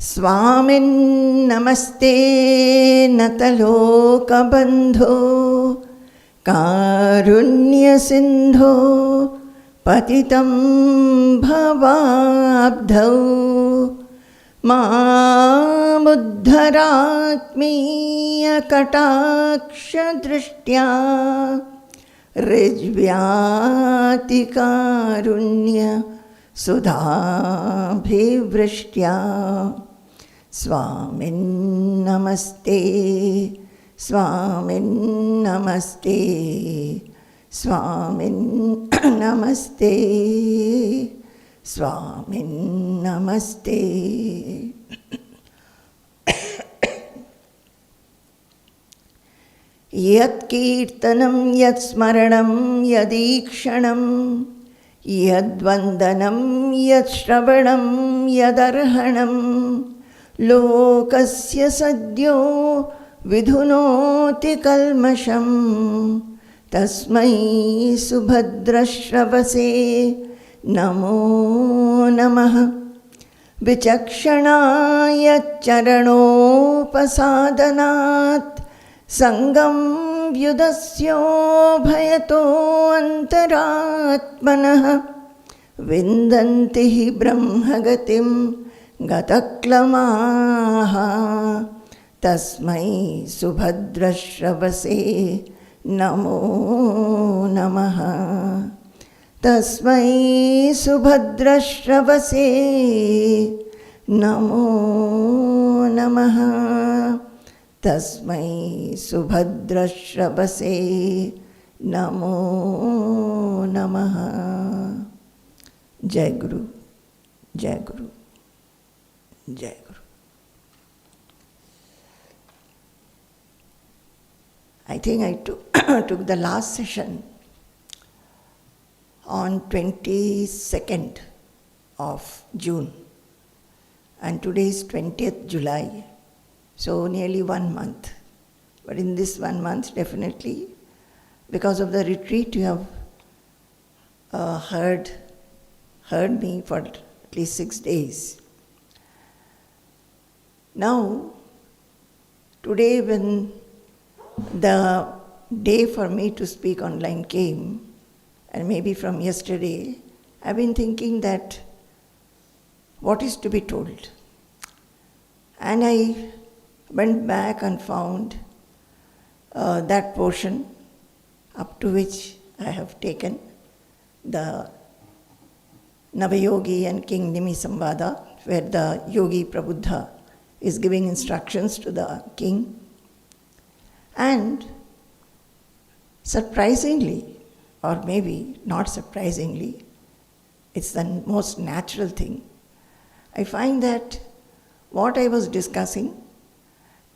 Swamin namaste natalokabandho karunya sindho patitam bhavabdhau mamuddharatmiya kataksha drishtya rijvyati karunya sudhabhivrashtya. Swamin namaste, Swamin namaste, Swamin namaste, Swamin namaste. Yat kirtanam yat smaranam yadikshanam yad vandanam yad shravanam yadarhanam lokasya sadyo vidhunoti kalmasham tasmai subhadrashravase namo namah vichakshanaaya charanopasadanat sangam vyudasyo bhayato antaratmanah vindanti brahmagatim gataklamaha tasmai subhadrashravase namo namaha tasmai subhadrashravase namo namaha tasmai subhadrashravase namo namaha. Jai Guru, Jai Guru, Jai Guru. I think I took the last session on 22nd of June and today is 20th July, so nearly 1 month. But in this 1 month, definitely, because of the retreat, you have heard me for at least 6 days. Now, today when the day for me to speak online came, and maybe from yesterday, I've been thinking that what is to be told? And I went back and found that portion up to which I have taken the Navayogi and King Nimi Samvada, where the Yogi Prabuddha is giving instructions to the king. And surprisingly, or maybe not surprisingly, it's the most natural thing. I find that what I was discussing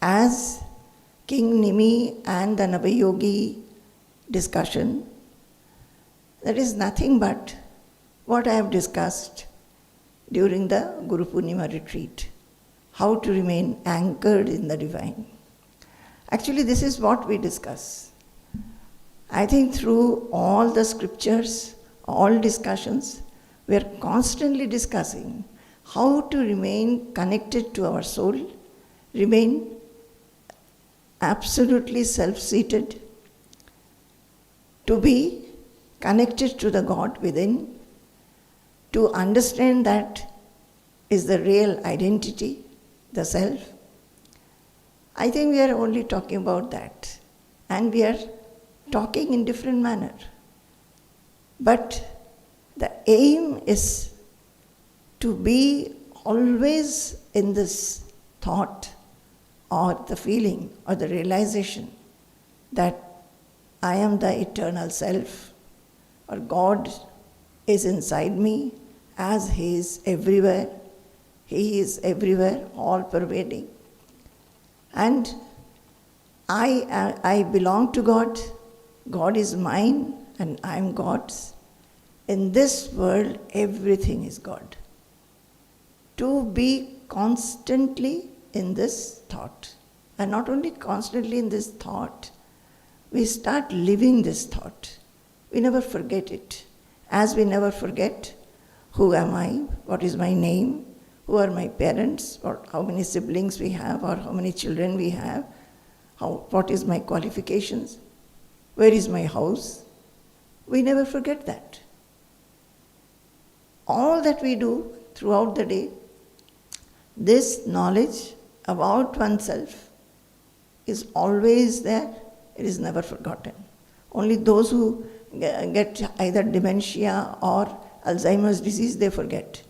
as King Nimi and the Navayogi discussion, that is nothing but what I have discussed during the Guru Purnima retreat, how to remain anchored in the divine. Actually, this is what we discuss. I think through all the scriptures, all discussions, we are constantly discussing how to remain connected to our soul, remain absolutely self-seated, to be connected to the God within, to understand that is the real identity, the self. I think we are only talking about that, and we are talking in different manner. But the aim is to be always in this thought or the feeling or the realization that I am the eternal self, or God is inside me as He is everywhere. He is everywhere, all pervading. And I belong to God, God is mine and I am God's. In this world, everything is God. To be constantly in this thought, and not only constantly in this thought, we start living this thought. We never forget it. As we never forget, who am I? What is my name? who are my parents, or how many siblings we have, or how many children we have, what is my qualifications, where is my house. We never forget that. All that we do throughout the day, this knowledge about oneself is always there, it is never forgotten. Only those who get either dementia or Alzheimer's disease, they forget.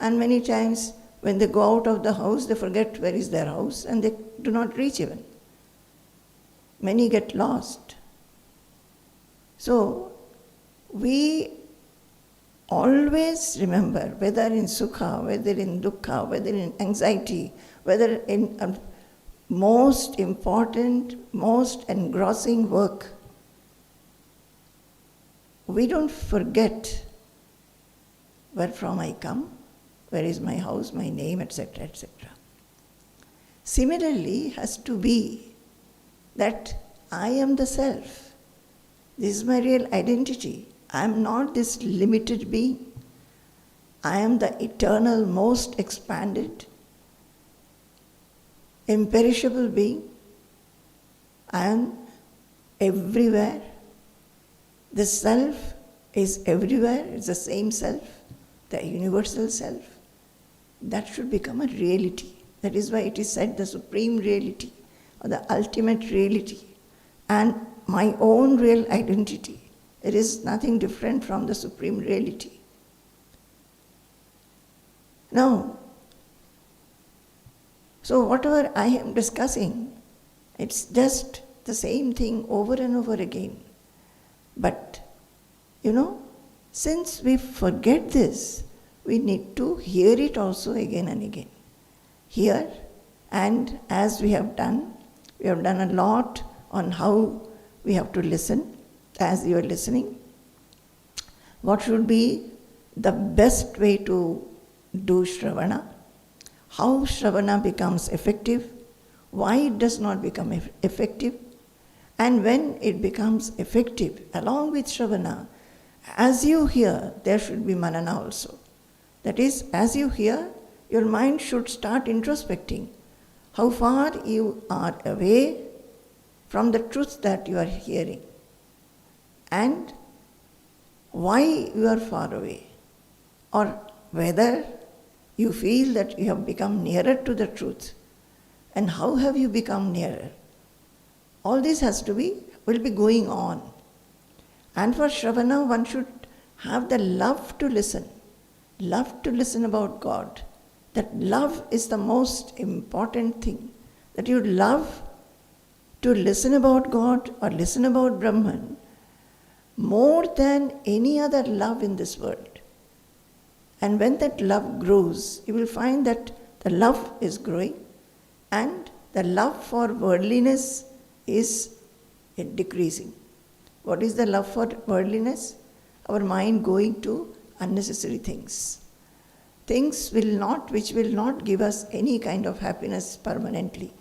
And many times when they go out of the house, they forget where is their house and they do not reach even. Many get lost. So we always remember, whether in sukha, whether in dukkha, whether in anxiety, whether in a most important, most engrossing work, we don't forget where from I come, where is my house, my name, etc., etc. Similarly, has to be that I am the self. This is my real identity. I am not this limited being. I am the eternal, most expanded, imperishable being. I am everywhere. The self is everywhere. It's the same self, the universal self. That should become a reality. That is why it is said the supreme reality, or the ultimate reality, and my own real identity. It is nothing different from the supreme reality. Now, so whatever I am discussing, it's just the same thing over and over again. But, since we forget this, we need to hear it also again and again. Hear, and as we have done a lot on how we have to listen. As you are listening, what should be the best way to do Shravana, how Shravana becomes effective, why it does not become effective, and when it becomes effective, along with Shravana, as you hear, there should be Manana also. That is, as you hear, your mind should start introspecting how far you are away from the truth that you are hearing, and why you are far away, or whether you feel that you have become nearer to the truth, and how have you become nearer. All this will be going on. And for Shravana, one should have the love to listen about God. That love is the most important thing. That you love to listen about God or listen about Brahman more than any other love in this world. And when that love grows, you will find that the love is growing and the love for worldliness is decreasing. What is the love for worldliness? Our mind going to unnecessary things. Things which will not give us any kind of happiness permanently.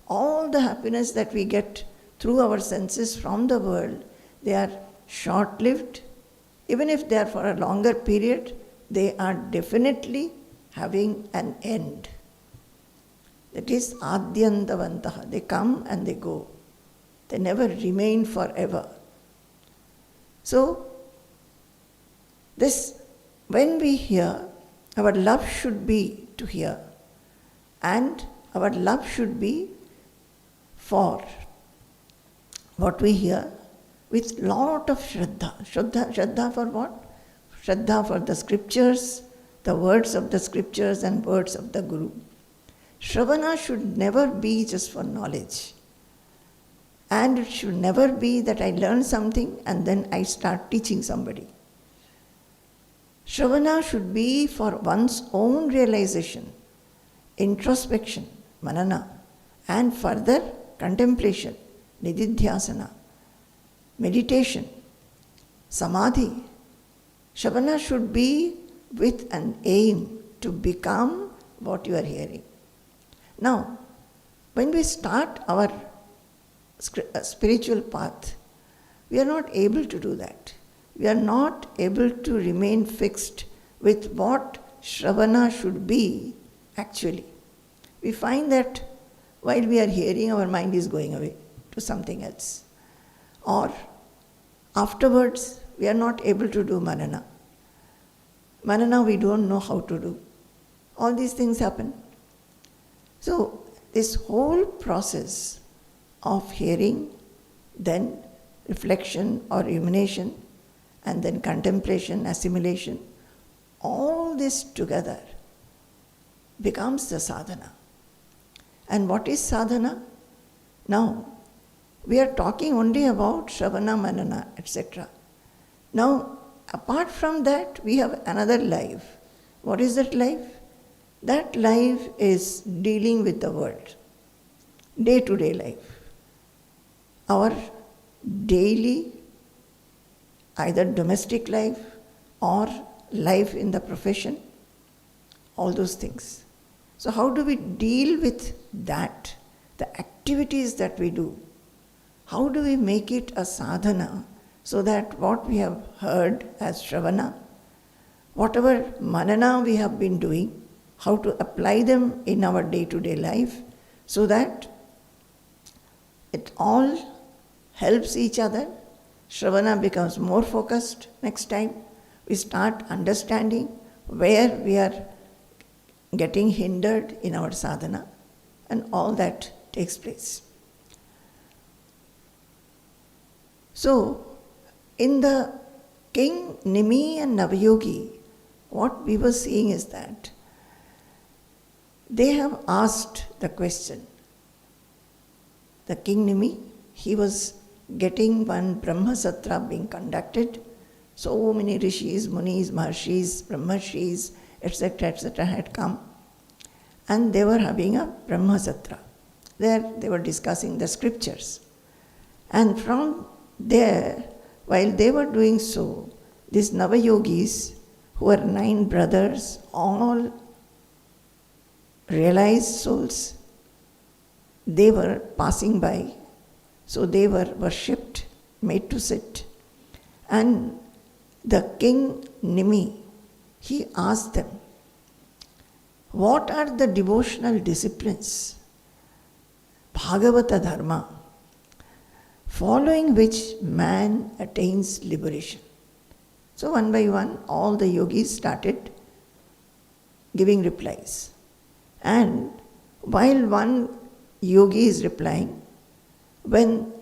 All the happiness that we get through our senses from the world, they are short-lived. Even if they are for a longer period, they are definitely having an end. That is adyantavantaha. They come and they go. They never remain forever. So, when we hear, our love should be to hear, and our love should be for what we hear with lot of Shraddha. Shraddha for what? Shraddha for the scriptures, the words of the scriptures and words of the Guru. Shravana should never be just for knowledge. And it should never be that I learn something and then I start teaching somebody. Shravana should be for one's own realization, introspection, manana, and further contemplation, nididhyasana, meditation, samadhi. Shravana should be with an aim to become what you are hearing. Now, when we start our spiritual path, we are not able to do that. We are not able to remain fixed with what Shravana should be actually. We find that while we are hearing, our mind is going away to something else. Or afterwards, we are not able to do Manana. Manana we don't know how to do. All these things happen. So this whole process of hearing, then reflection or rumination, and then contemplation, assimilation, all this together becomes the sadhana. And what is sadhana? Now, we are talking only about Shravana, Manana, etc. Now, apart from that, we have another life. What is that life? That life is dealing with the world, day-to-day life. Our daily, either domestic life or life in the profession, all those things. So how do we deal with that, the activities that we do? How do we make it a sadhana so that what we have heard as Shravana, whatever manana we have been doing, how to apply them in our day-to-day life so that it all helps each other. Shravana becomes more focused next time. We start understanding where we are getting hindered in our sadhana, and all that takes place. So, in the King Nimi and Navayogi, what we were seeing is that they have asked the question. The King Nimi, he was getting one Brahma Satra being conducted. So many rishis, munis, maharshis, brahmarshis, etc. had come. And they were having a Brahma Satra. There they were discussing the scriptures. And from there, while they were doing so, these Navayogis, who were 9 brothers, all realized souls, they were passing by. So they were worshipped, made to sit. And the King Nimi, he asked them, what are the devotional disciplines, Bhagavata Dharma, following which man attains liberation? So one by one, all the yogis started giving replies. And while one yogi is replying, when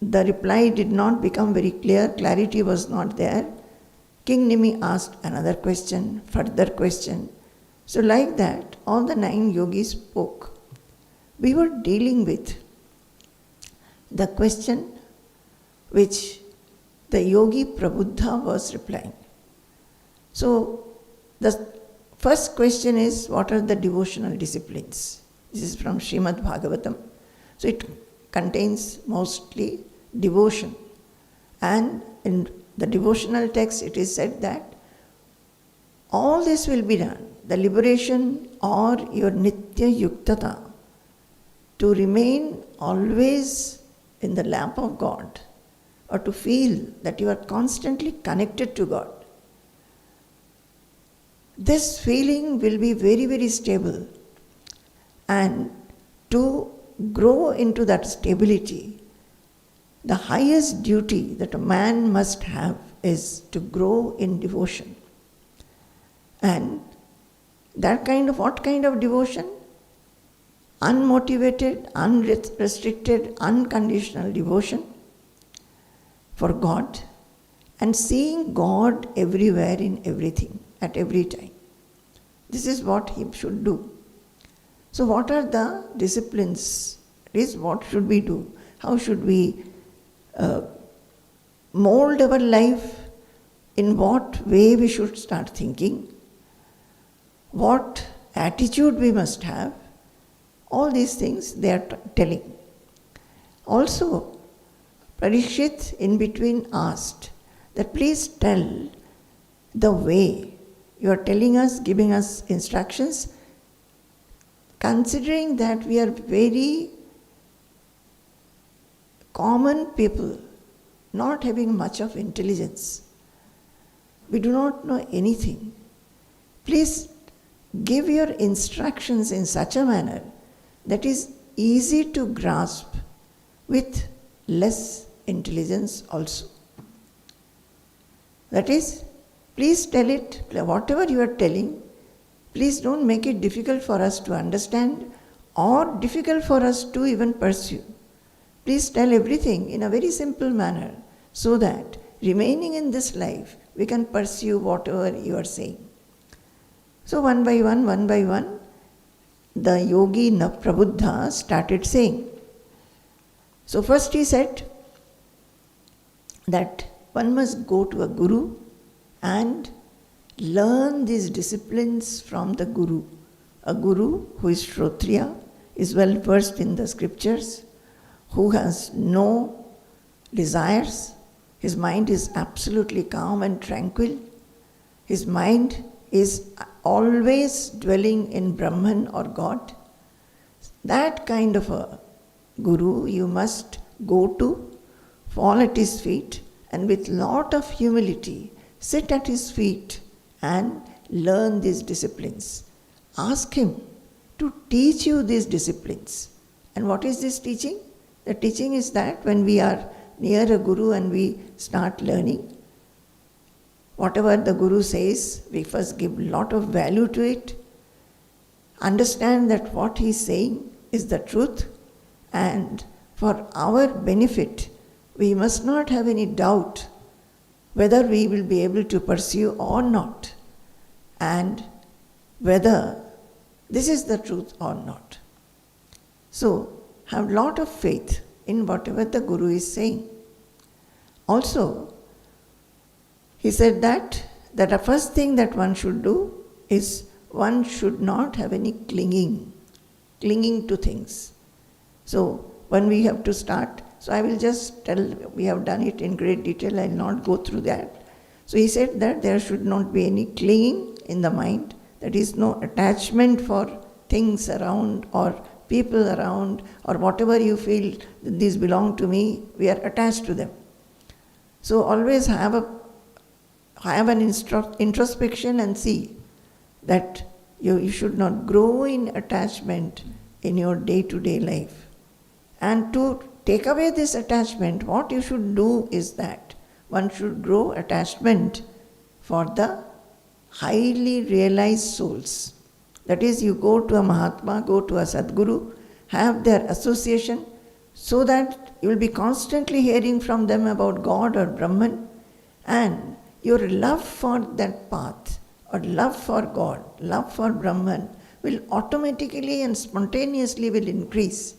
the reply did not become very clear, clarity was not there, King Nimi asked another question, further question. So like that, all the 9 yogis spoke. We were dealing with the question which the yogi Prabuddha was replying. So the first question is, what are the devotional disciplines? This is from Srimad Bhagavatam. So it contains mostly devotion. And in the devotional text it is said that all this will be done, the liberation or your nitya yuktata, to remain always in the lap of God, or to feel that you are constantly connected to God. This feeling will be very, very stable. And to grow into that stability, the highest duty that a man must have is to grow in devotion. And that kind of, what kind of devotion? Unmotivated, unrestricted, unconditional devotion for God, and seeing God everywhere in everything, at every time. This is what he should do. So what are the disciplines? Is what should we do? How should we mold our life? In what way we should start thinking? What attitude we must have? All these things they are telling. Also, Parikshit in between asked that please tell the way. You are telling us, giving us instructions, considering that we are very common people, not having much of intelligence. We do not know anything. Please give your instructions in such a manner that is easy to grasp with less intelligence also. That is, please tell it, whatever you are telling, please don't make it difficult for us to understand or difficult for us to even pursue. Please tell everything in a very simple manner so that remaining in this life, we can pursue whatever you are saying. So one by one, the yogi Prabhuddha started saying. So first he said that one must go to a guru and learn these disciplines from the guru. A guru who is Shrotriya, is well versed in the scriptures, who has no desires. His mind is absolutely calm and tranquil. His mind is always dwelling in Brahman or God. That kind of a guru you must go to, fall at his feet, and with lot of humility sit at his feet and learn these disciplines. Ask him to teach you these disciplines. And what is this teaching? The teaching is that when we are near a guru and we start learning, whatever the guru says, we first give a lot of value to it, understand that what he is saying is the truth, and for our benefit, we must not have any doubt whether we will be able to pursue or not, and whether this is the truth or not. So, have a lot of faith in whatever the Guru is saying. Also, he said that the first thing that one should do is one should not have any clinging to things. So, when we have to start, so I will just tell, we have done it in great detail, I will not go through that. So he said that there should not be any clinging in the mind, that is no attachment for things around or people around or whatever you feel that these belong to me, we are attached to them. So always have an introspection and see that you should not grow in attachment in your day-to-day life. And to take away this attachment, what you should do is that one should grow attachment for the highly realized souls. That is, you go to a Mahatma, go to a Sadguru, have their association, so that you will be constantly hearing from them about God or Brahman, and your love for that path, or love for God, love for Brahman, will automatically and spontaneously will increase,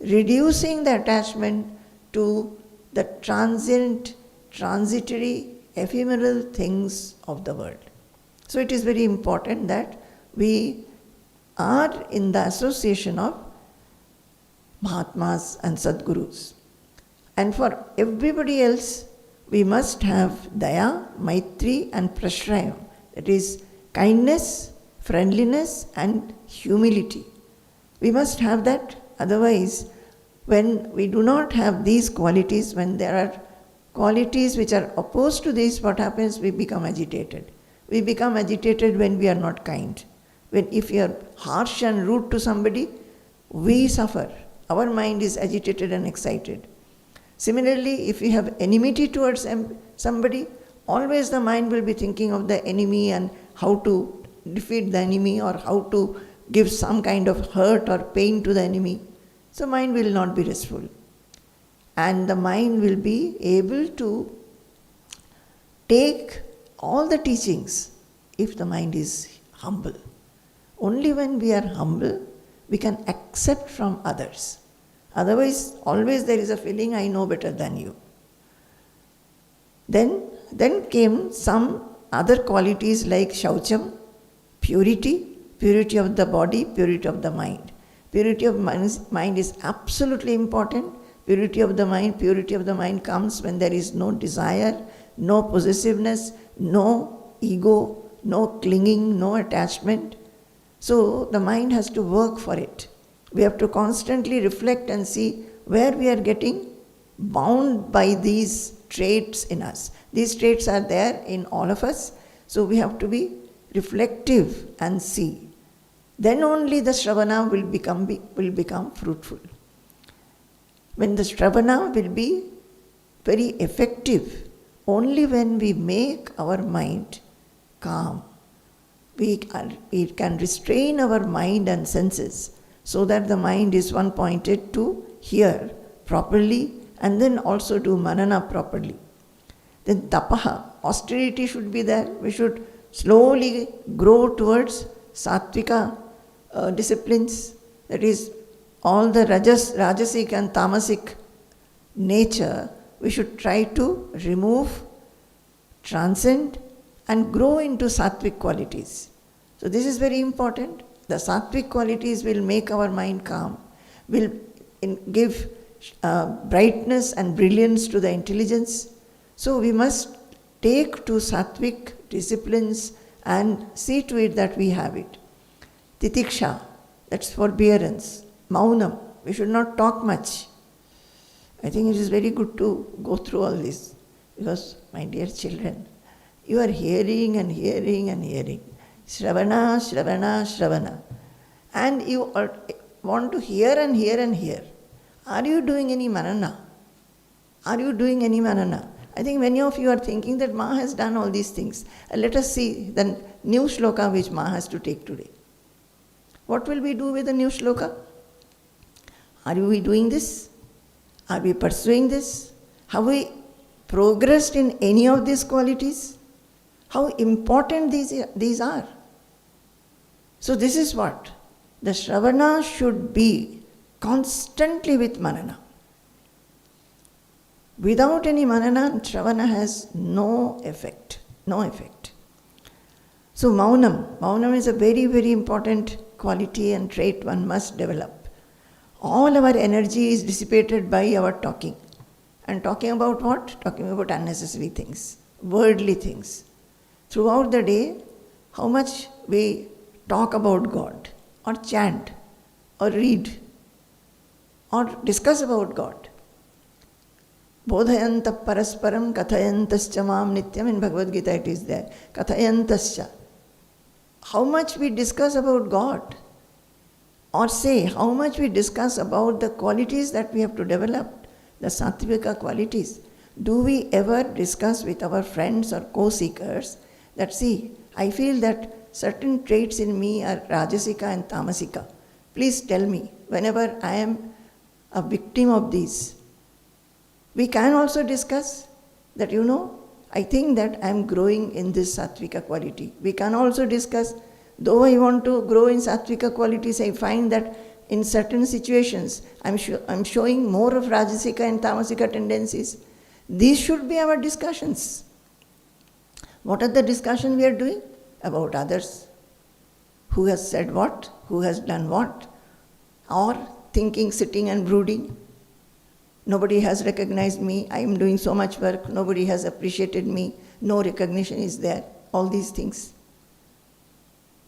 reducing the attachment to the transient, transitory, ephemeral things of the world. So it is very important that we are in the association of Mahatmas and Sadgurus. And for everybody else, we must have daya, maitri and prashrayam. That is kindness, friendliness and humility. We must have that. Otherwise, when we do not have these qualities, when there are qualities which are opposed to this, what happens? We become agitated. We become agitated when we are not kind. If you are harsh and rude to somebody, we suffer. Our mind is agitated and excited. Similarly, if we have enmity towards somebody, always the mind will be thinking of the enemy and how to defeat the enemy or how to give some kind of hurt or pain to the enemy. So mind will not be restful. And the mind will be able to take all the teachings if the mind is humble. Only when we are humble, we can accept from others. Otherwise, always there is a feeling, I know better than you. Then came some other qualities like shaucham, purity of the body, purity of the mind. Purity of mind is absolutely important. Purity of the mind comes when there is no desire, no possessiveness, no ego, no clinging, no attachment. So the mind has to work for it. We have to constantly reflect and see where we are getting bound by these traits in us. These traits are there in all of us. So we have to be reflective and see. Then only the Shravana will become fruitful. When the Shravana will be very effective, only when we make our mind calm. We can restrain our mind and senses so that the mind is one pointed to hear properly and then also do Manana properly. Then tapaha, austerity should be there. We should slowly grow towards sattvika disciplines. That is, all the rajasic and tamasic nature we should try to remove, transcend and grow into sattvic qualities. So this is very important. The sattvic qualities will make our mind calm, will give brightness and brilliance to the intelligence. So we must take to sattvic disciplines and see to it that we have it. Titiksha, that's forbearance. Mounam, we should not talk much. I think it is very good to go through all this because, my dear children, you are hearing and hearing and hearing. Shravana, Shravana, Shravana. And you want to hear and hear and hear. Are you doing any Manana? Are you doing any Manana? I think many of you are thinking that Ma has done all these things. Let us see the new shloka which Ma has to take today. What will we do with the new shloka? Are we doing this? Are we pursuing this? Have we progressed in any of these qualities? How important these are. So this is what? The Shravana should be constantly with Manana. Without any Manana, Shravana has no effect. No effect. So Mounam is a very, very important quality and trait one must develop. All our energy is dissipated by our talking. And talking about what? Talking about unnecessary things, worldly things. Throughout the day, how much we talk about God, or chant, or read, or discuss about God. Bodhayanta parasparam kathayantascha mam nityam, in Bhagavad Gita it is there. Kathayantascha. How much we discuss about God, or say how much we discuss about the qualities that we have to develop, the sattvika qualities. Do we ever discuss with our friends or co-seekers that, see, I feel that certain traits in me are rajasika and tamasika. Please tell me whenever I am a victim of these. We can also discuss that, I think that I am growing in this sattvika quality. We can also discuss, though I want to grow in sattvika qualities, I find that in certain situations I'm showing more of rajasika and tamasika tendencies. These should be our discussions. What are the discussions we are doing? About others. Who has said what? Who has done what? Or thinking, sitting and brooding. Nobody has recognized me. I am doing so much work. Nobody has appreciated me. No recognition is there. All these things.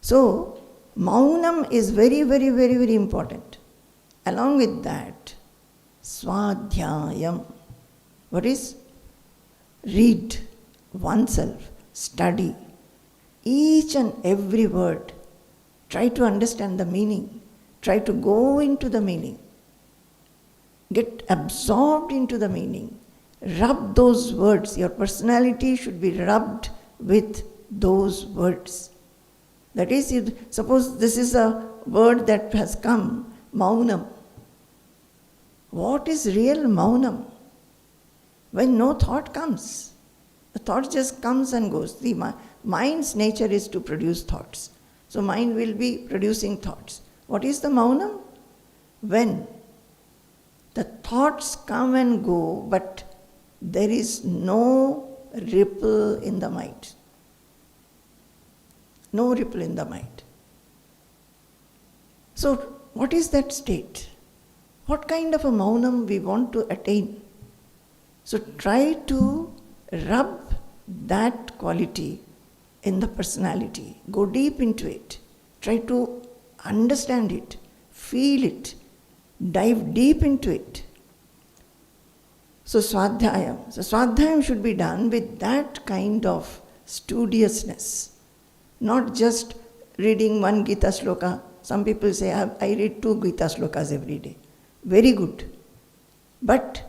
So, Mounam is very, very, very, very important. Along with that, Swadhyayam. What is? Read oneself, study. Each and every word. Try to understand the meaning. Try to go into the meaning. Get absorbed into the meaning. Rub those words. Your personality should be rubbed with those words. That is, suppose this is a word that has come, Mounam. What is real Mounam? When no thought comes. The thought just comes and goes. The mind's nature is to produce thoughts. So mind will be producing thoughts. What is the Mounam? When the thoughts come and go, but there is no ripple in the mind. No ripple in the mind. So, what is that state? What kind of a Mounam we want to attain? So, try to rub that quality in the personality. Go deep into it. Try to understand it, feel it, dive deep into it. So Swadhyayam. So Swadhyayam should be done with that kind of studiousness. not just reading one Gita sloka. Some people say, I read 2 Gita slokas every day. Very good. But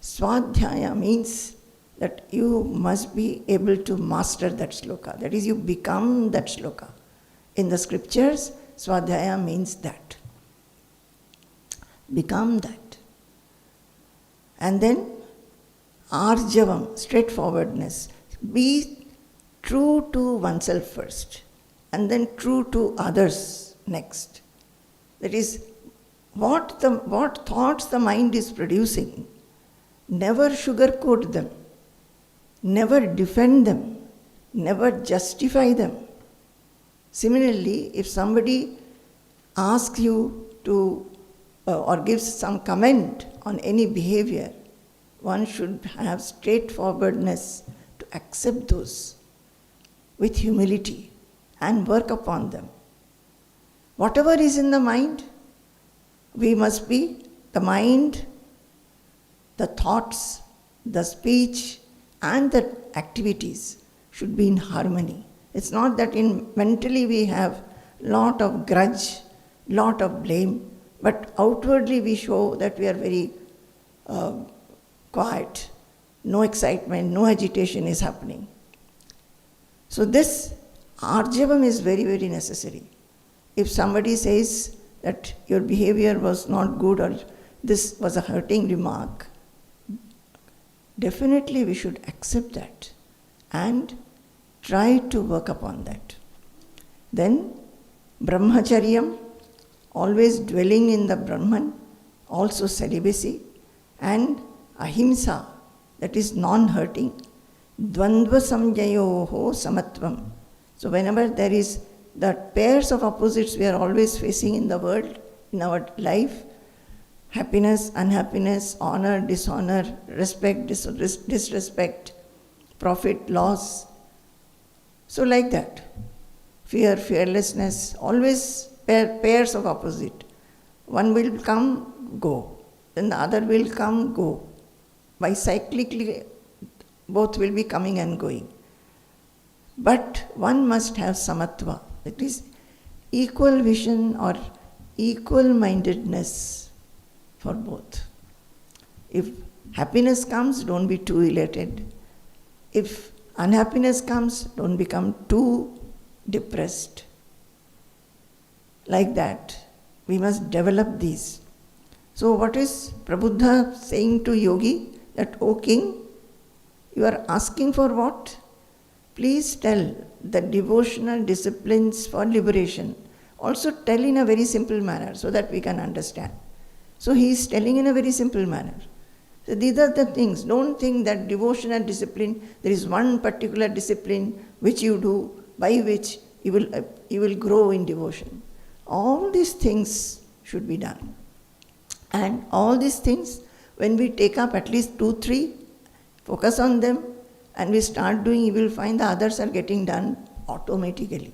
Swadhyaya means that you must be able to master that sloka. That is, you become that sloka. In the scriptures, Swadhyaya means that. Become that. And then, Arjavam, straightforwardness. Be true to oneself first, and then true to others next. That is, what thoughts the mind is producing, never sugarcoat them, never defend them, never justify them. Similarly, if somebody asks you to or gives some comment on any behavior, one should have straightforwardness to accept those with humility and work upon them. Whatever is in the mind, we must be, the mind, the thoughts, the speech, and the activities should be in harmony. It's not that mentally we have lot of grudge, lot of blame, but outwardly we show that we are very quiet, no excitement, no agitation is happening. So this arjavam is very, very necessary. If somebody says that your behavior was not good or this was a hurting remark, definitely we should accept that and try to work upon that. Then brahmacharyam, always dwelling in the Brahman, also celibacy, and ahimsa, that is non-hurting, dvandva samjayoho samatvam. So whenever there is that pairs of opposites we are always facing in the world, in our life, happiness, unhappiness, honor, dishonor, respect, disrespect, profit, loss. So like that, fear, fearlessness, always pairs of opposite. One will come, go. Then the other will come, go. Bicyclically, both will be coming and going. But one must have samatva, that is equal vision or equal mindedness for both. If happiness comes, don't be too elated. If unhappiness comes, don't become too depressed. Like that, we must develop these. So what is Prabuddha saying to Yogi? That, O king, you are asking for what? Please tell the devotional disciplines for liberation. Also tell in a very simple manner so that we can understand. So he is telling in a very simple manner. So these are the things. Don't think that devotional discipline, there is one particular discipline which you do, by which you will grow in devotion. All these things should be done. And all these things, when we take up at least 2-3, focus on them, and we start doing, you will find the others are getting done automatically.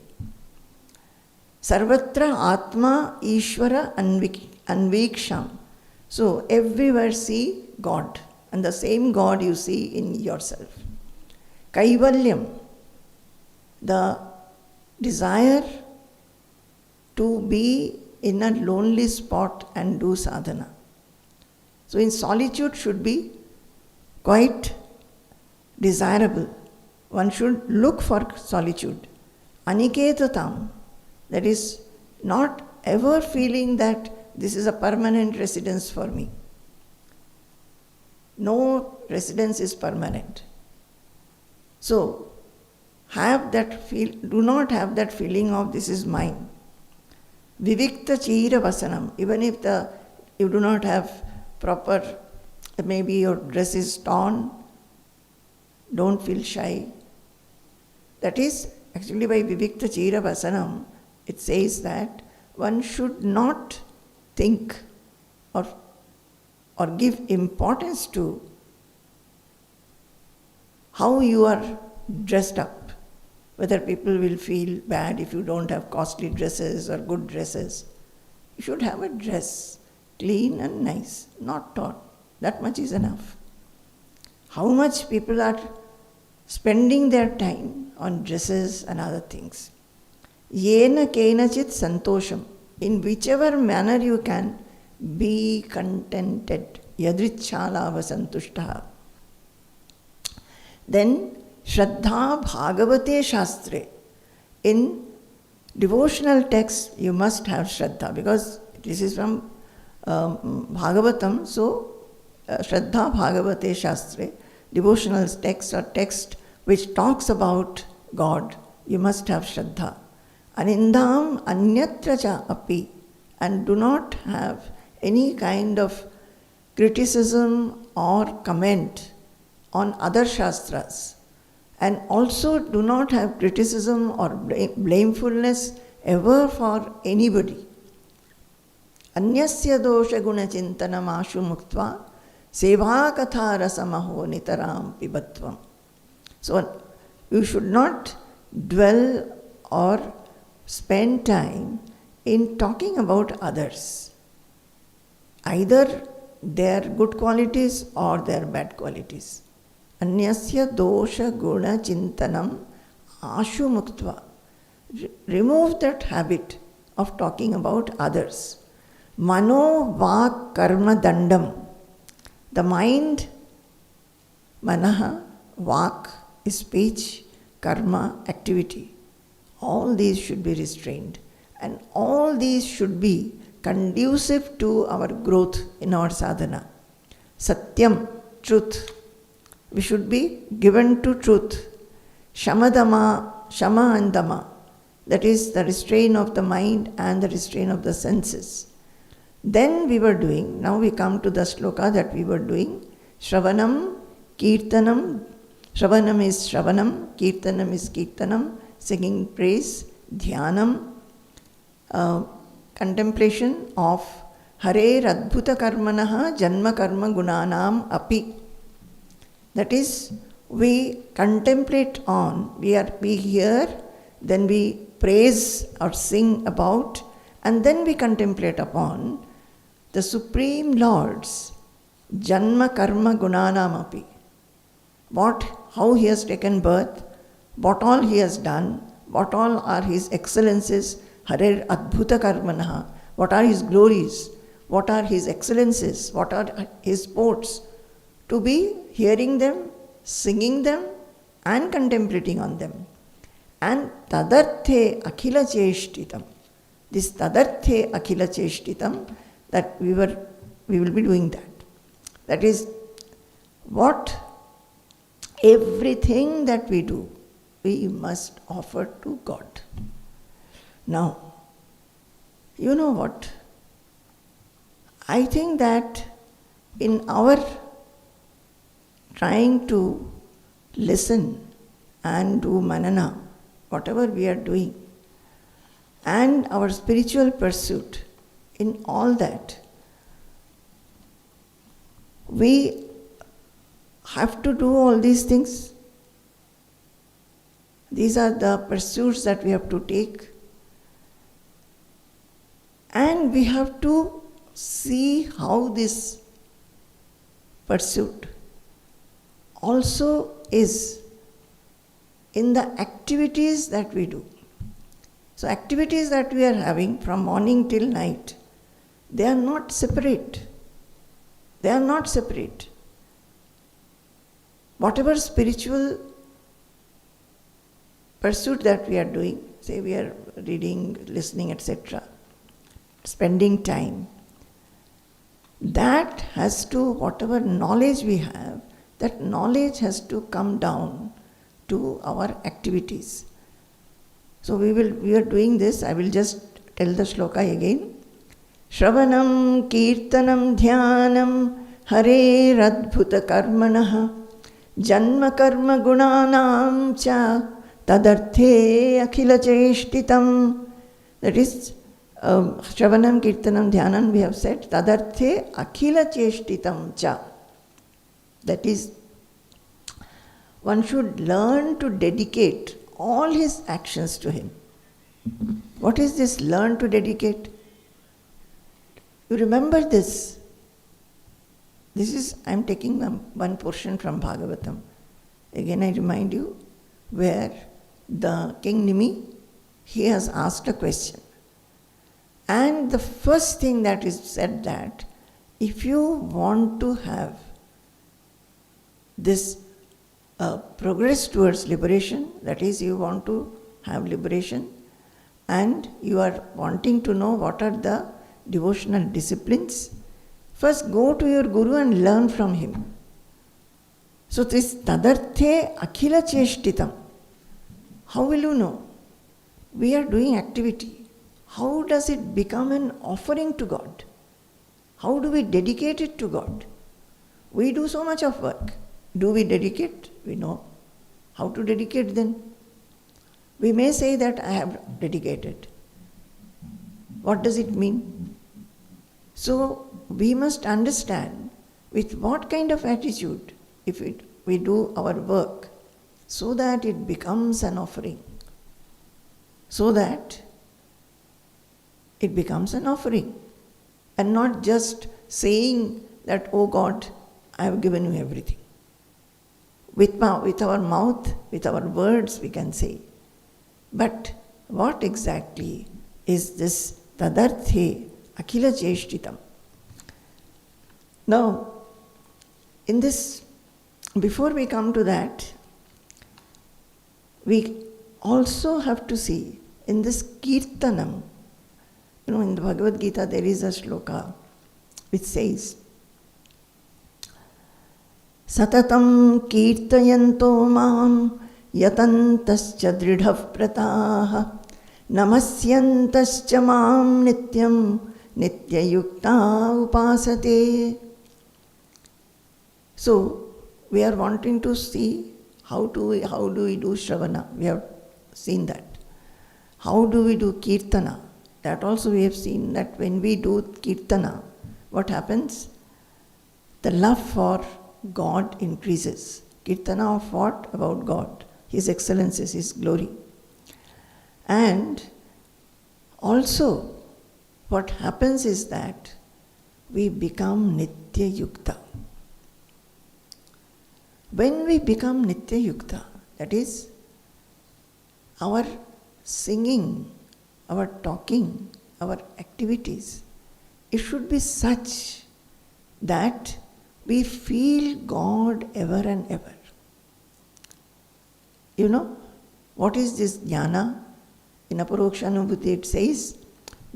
Sarvatra Atma Ishvara Anviksham. So everywhere see God, and the same God you see in yourself. Kaivalyam, the desire to be in a lonely spot and do sadhana. So in solitude should be quite desirable. One should look for solitude. Aniketatam, that is not ever feeling that this is a permanent residence for me. No residence is permanent. So do not have that feeling of this is mine. Vivikta chira vasanam, even if you do not have proper, maybe your dress is torn, don't feel shy. That is, actually by Vivikta Chira Vasanam, it says that one should not think or give importance to how you are dressed up. Whether people will feel bad if you don't have costly dresses or good dresses. You should have a dress, clean and nice, not torn. That much is enough. How much people are spending their time on dresses and other things. Yena kenachit santosham. In whichever manner you can, be contented. Yadrichalava santushtaha. Then, Shraddha Bhagavate Shastre. In devotional texts, you must have Shraddha, because this is from Bhagavatam. So, Shraddha Bhagavate Shastre, devotional text or text which talks about God, you must have Shraddha. Anindam anyatra cha api, and do not have any kind of criticism or comment on other Shastras. And also do not have criticism or blamefulness ever for anybody. Anyasya dosha guna chintanam ashu muktva seva katha rasamaho nitaram pibatvam. So you should not dwell or spend time in talking about others, either their good qualities or their bad qualities. Anyasya dosha guna chintanam ashu muktva. Remove that habit of talking about others. Mano vak karma dandam. The mind, manaha, vak is speech, karma, activity. All these should be restrained. And all these should be conducive to our growth in our sadhana. Satyam, truth. We should be given to truth. Shamadama, shama and dama. That is the restraint of the mind and the restraint of the senses. Then we were doing, now we come to the sloka that we were doing. Shravanam, Kirtanam. Shravanam is Shravanam, Kirtanam is Kirtanam, singing praise, Dhyanam, contemplation of Hare Radbhuta Karmanaha Janma Karma Gunanam Api. That is, we contemplate on, we hear, then we praise or sing about, and then we contemplate upon the Supreme Lord's Janma Karma Gunanam Api. How he has taken birth, what all he has done, what all are his excellences, Hare Adbhuta Karmanaha, what are his glories, what are his excellences, what are his sports, to be hearing them, singing them, and contemplating on them. And tadarthe akhila cheshtitam. This tadarthe akhila cheshtitam, that we will be doing that. That is what everything that we do, we must offer to God. Now, you know what? I think that in our trying to listen and do manana, whatever we are doing, and our spiritual pursuit, in all that, we have to do all these things. These are the pursuits that we have to take. And we have to see how this pursuit also is in the activities that we do. So activities that we are having from morning till night, they are not separate. They are not separate. Whatever spiritual pursuit that we are doing, say we are reading, listening, etc., spending time, that has to, whatever knowledge we have, that knowledge has to come down to our activities. So we are doing this. I will just tell the shloka again. Shravanam kirtanam dhyanam hare radbhuta karmanaha janma karma gunanam cha tadarthe akhila cheshtitam. That is Shravanam kirtanam dhyanam, we have said, tadarthe akhila cheshtitam cha. That is, one should learn to dedicate all his actions to him. What is this learn to dedicate? You remember this. This is, I am taking one portion from Bhagavatam. Again I remind you, where the King Nimi he has asked a question. And the first thing that is said that if you want to have this progress towards liberation, that is, you want to have liberation, and you are wanting to know what are the devotional disciplines, first go to your Guru and learn from him. So this tadarthe akhila cheshtitam. How will you know? We are doing activity. How does it become an offering to God? How do we dedicate it to God? We do so much of work. Do we dedicate? We know. How to dedicate then? We may say that I have dedicated. What does it mean? So we must understand with what kind of attitude if we do our work so that it becomes an offering. So that it becomes an offering. And not just saying that, oh God, I have given you everything. With our mouth, with our words we can say. But what exactly is this tadarthe akhila cheshtitam? Now, in this, before we come to that, we also have to see in this kirtanam, in the Bhagavad Gita there is a shloka which says, Satatam kirtayanto mam yatantascha dridhav prataha namasyantascha mam nityam nitya yukta upasate. So, we are wanting to see how do we do Shravana. We have seen that. How do we do Kirtana? That also we have seen that when we do Kirtana, what happens? The love for God increases. Kirtana of what? About God, His excellences, His glory. And also, what happens is that we become nitya yukta. When we become nitya yukta, that is, our singing, our talking, our activities, it should be such that we feel God ever and ever. You know, what is this jnana? In Aparokshanubhuti it says,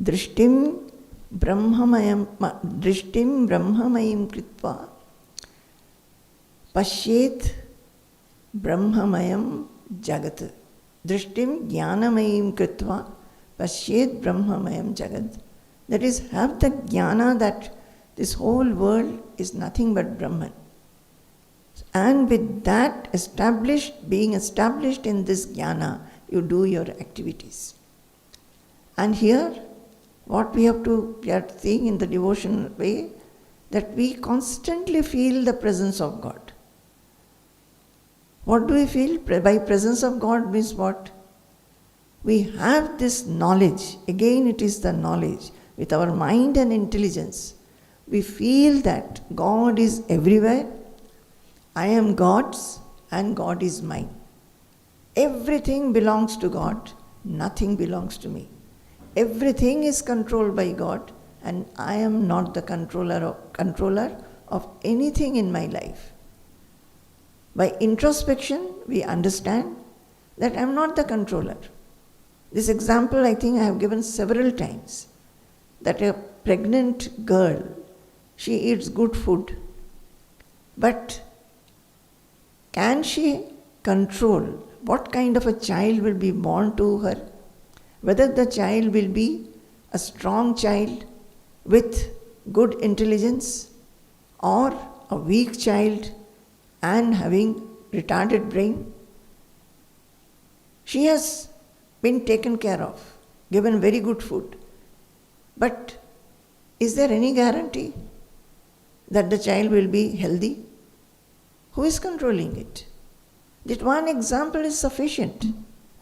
Drishtim brahmamayam kritva Pashyet brahmamayam jagat. Drishtim jnanamayim kritva Pashyet brahmamayam jagat. That is, have the jnana that this whole world is nothing but Brahman. And with that being established in this jnana, you do your activities. And here, what we are seeing in the devotional way, that we constantly feel the presence of God. What do we feel? By presence of God means what? We have this knowledge. Again, it is the knowledge. With our mind and intelligence, we feel that God is everywhere. I am God's and God is mine. Everything belongs to God. Nothing belongs to me. Everything is controlled by God and I am not the controller of anything in my life. By introspection, we understand that I am not the controller. This example I think I have given several times, that a pregnant girl, she eats good food, but can she control what kind of a child will be born to her? Whether the child will be a strong child with good intelligence or a weak child and having retarded brain? She has been taken care of, given very good food. But is there any guarantee that the child will be healthy? Who is controlling it? That one example is sufficient.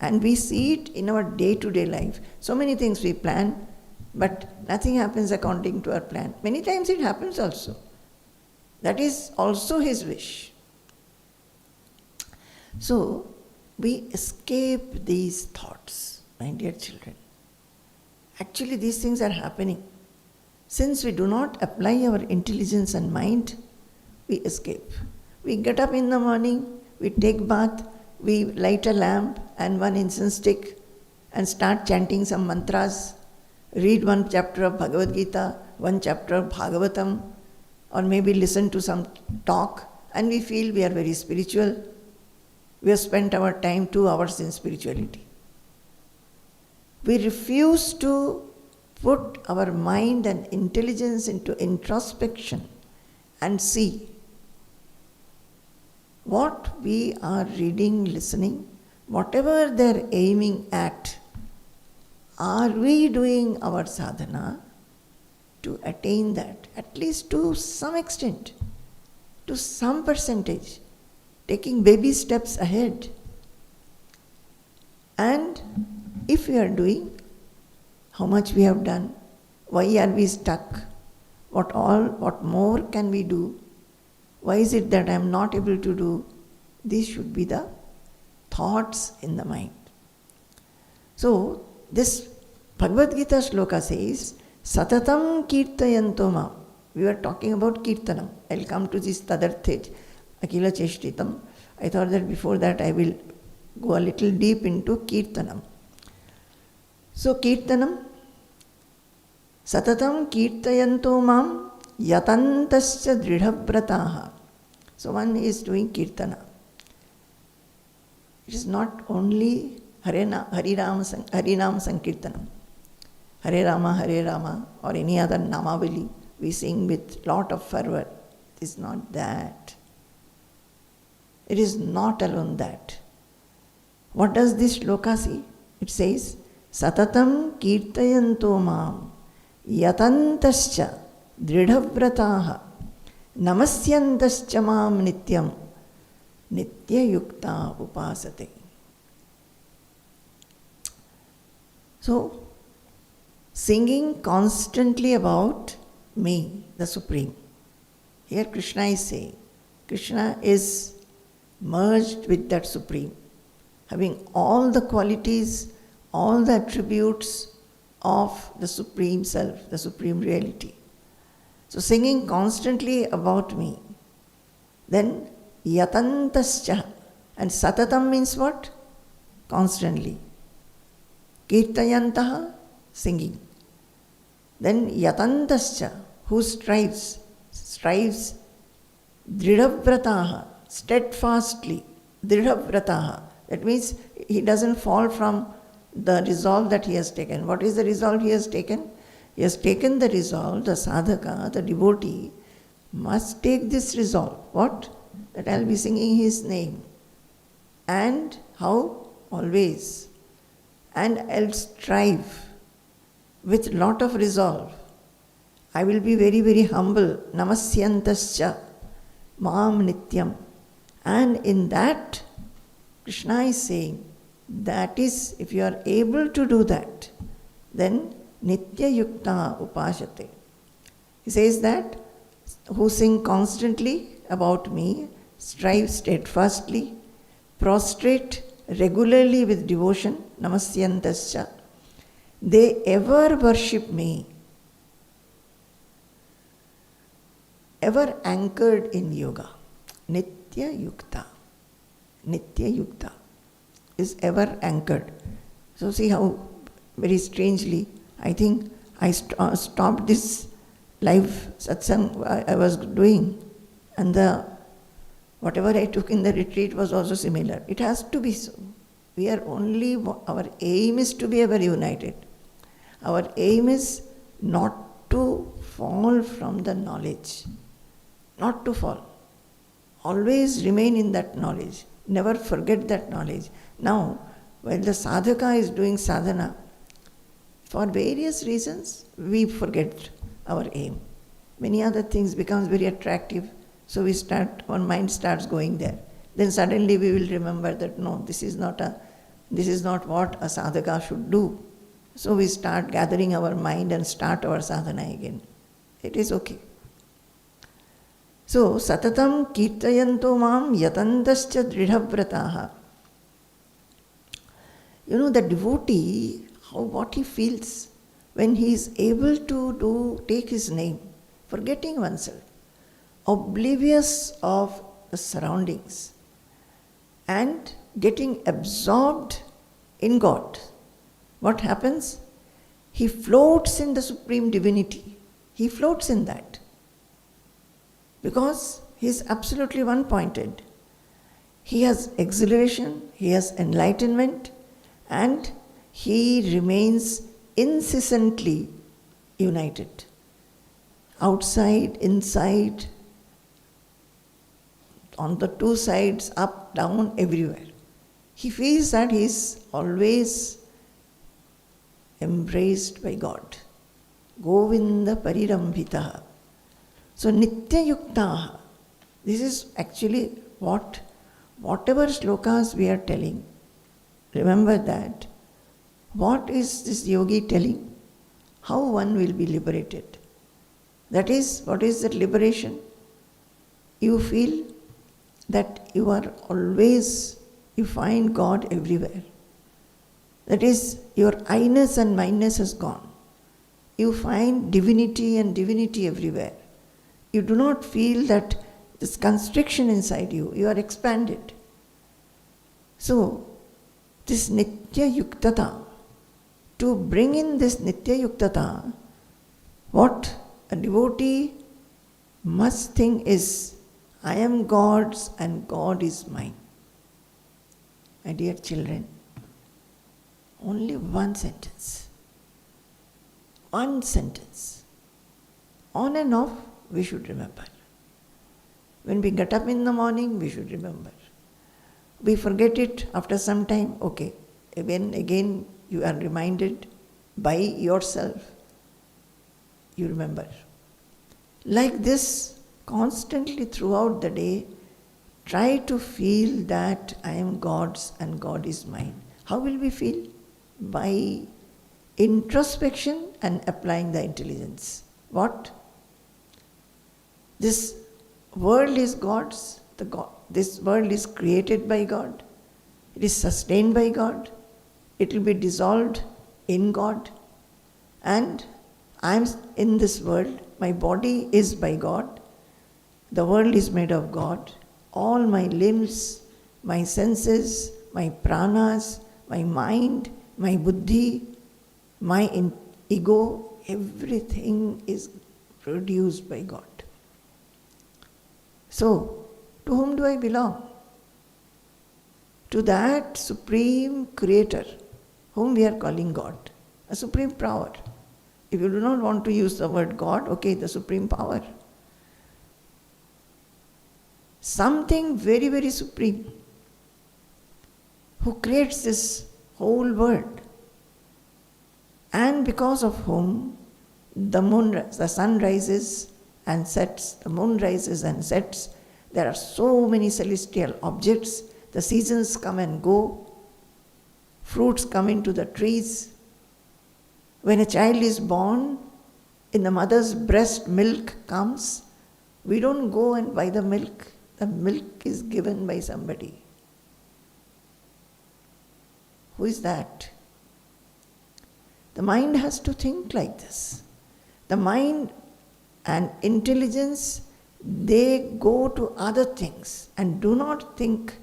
And we see it in our day-to-day life. So many things we plan, but nothing happens according to our plan. Many times it happens also. That is also His wish. So, we escape these thoughts. my dear children. Actually, these things are happening. Since we do not apply our intelligence and mind, we escape. We get up in the morning, we take bath, we light a lamp and one incense stick and start chanting some mantras, read one chapter of Bhagavad Gita, one chapter of Bhagavatam, or maybe listen to some talk, and we feel we are very spiritual. We have spent our time 2 hours in spirituality. We refuse to put our mind and intelligence into introspection and see what we are reading, listening, whatever they're aiming at. Are we doing our sadhana to attain that, at least to some extent, to some percentage, taking baby steps ahead? And if we are doing, how much we have done? Why are we stuck? What more can we do? Why is it that I am not able to do? These should be the thoughts in the mind. So, this Bhagavad Gita shloka says, Satatam kirtayanto mam. We were talking about kirtanam. I'll come to this tadarthe, akila cheshtitam. I thought that before that I will go a little deep into kirtanam. So, kirtanam, Satatam kirtayanto mam yatantasya dridhavrataha. So, one is doing kirtana. It is not only Harinam Sankirtanam, Hare Rama, or any other Namavali we sing with lot of fervor. It is not that. It is not alone that. What does this shloka say? It says, Satatam kirtayanto mam yatantascha dridhavrataha namasyantascha mam nityam nitya yukta upasate. So, singing constantly about me, the Supreme. Here Krishna is saying, Krishna is merged with that Supreme, having all the qualities, all the attributes of the Supreme Self, the Supreme Reality. So singing constantly about me. Then yatantascha, and satatam means what? Constantly. Kirtayantaha, singing. Then yatantascha, who strives dridhavrataha, steadfastly, dridhavrataha. That means he doesn't fall from the resolve that he has taken. What is the resolve he has taken? He has taken the resolve, the sadhaka, the devotee must take this resolve. What? That I'll be singing his name. And how? Always. And I'll strive with lot of resolve. I will be very, very humble. Namasyantascha mam nityam. And in that, Krishna is saying, that is, if you are able to do that, then nitya yukta upasate. He says that, who sing constantly about me, strive steadfastly, prostrate regularly with devotion, namasyantascha, they ever worship me, ever anchored in yoga. Nitya yukta is ever anchored. So see how very strangely, I think I stopped this live satsang I was doing, and whatever I took in the retreat was also similar. It has to be so. We are only, our aim is to be ever united. Our aim is not to fall from the knowledge. Not to fall. Always remain in that knowledge. Never forget that knowledge. Now, while the sadhaka is doing sadhana, for various reasons, we forget our aim. Many other things becomes very attractive, so our mind starts going there. Then suddenly we will remember that no, this is not what a sadhaka should do. So we start gathering our mind and start our sadhana again. It is okay. So, satatam kirtayanto mam yatantascha dridhavrataha The devotee, what he feels when he is able to take his name, forgetting oneself, oblivious of the surroundings, and getting absorbed in God. What happens? He floats in the Supreme Divinity. He floats in that. Because he is absolutely one-pointed. He has exhilaration, he has enlightenment, and he remains incessantly united. Outside, inside, on the two sides, up, down, everywhere. He feels that he is always embraced by God. Govinda parirambhitaha. So nitya yuktaha. This is actually whatever slokas we are telling. Remember that. What is this yogi telling? How one will be liberated. That is, what is that liberation? You feel that you are always, you find God everywhere. That is, your I-ness and mine-ness has gone. You find divinity and divinity everywhere. You do not feel that this constriction inside you. You are expanded. So, this nitya yuktata, to bring in this nitya yuktata, what a devotee must think is, I am God's and God is mine. My dear children, only one sentence. One sentence. On and off, we should remember. When we get up in the morning, we should remember. We forget it after some time, okay. Again you are reminded by yourself. You remember. Like this, constantly throughout the day, try to feel that I am God's and God is mine. How will we feel? By introspection and applying the intelligence. What? This world is God's. This world is created by God. It is sustained by God. It will be dissolved in God. And I am in this world. My body is by God. The world is made of God. All my limbs, my senses, my pranas, my mind, my buddhi, my ego, everything is produced by God. So, to whom do I belong? To that supreme creator, whom we are calling God, a supreme power. If you do not want to use the word God, okay, the supreme power. Something very, very supreme, who creates this whole world, and because of whom the sun rises and sets, the moon rises and sets. There are so many celestial objects. The seasons come and go. Fruits come into the trees. When a child is born, in the mother's breast milk comes. We don't go and buy the milk. The milk is given by somebody. Who is that? The mind has to think like this. The mind and intelligence, they go to other things and do not think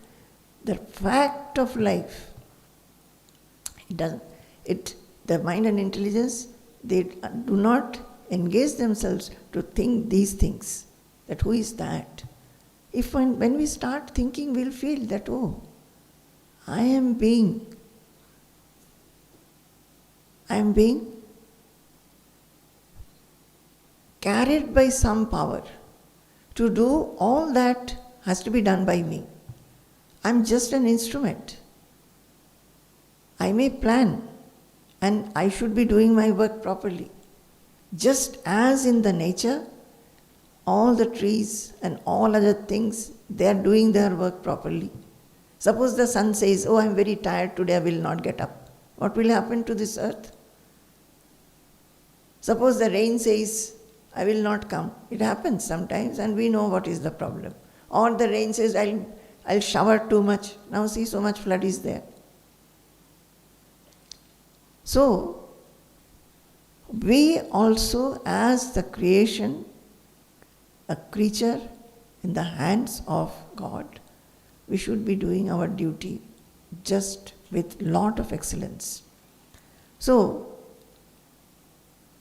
the fact of life. The mind and intelligence, they do not engage themselves to think these things. That who is that? When we start thinking, we'll feel that, oh, I am being carried by some power to do all that has to be done by me. I'm just an instrument. I may plan and I should be doing my work properly. Just as in the nature, all the trees and all other things, they are doing their work properly. Suppose the sun says, oh, I'm very tired today, I will not get up. What will happen to this earth? Suppose the rain says, I will not come. It happens sometimes and we know what is the problem. Or the rain says, I'll shower too much. Now see, so much flood is there. So, we also, as the creation, a creature in the hands of God, we should be doing our duty just with lot of excellence. So,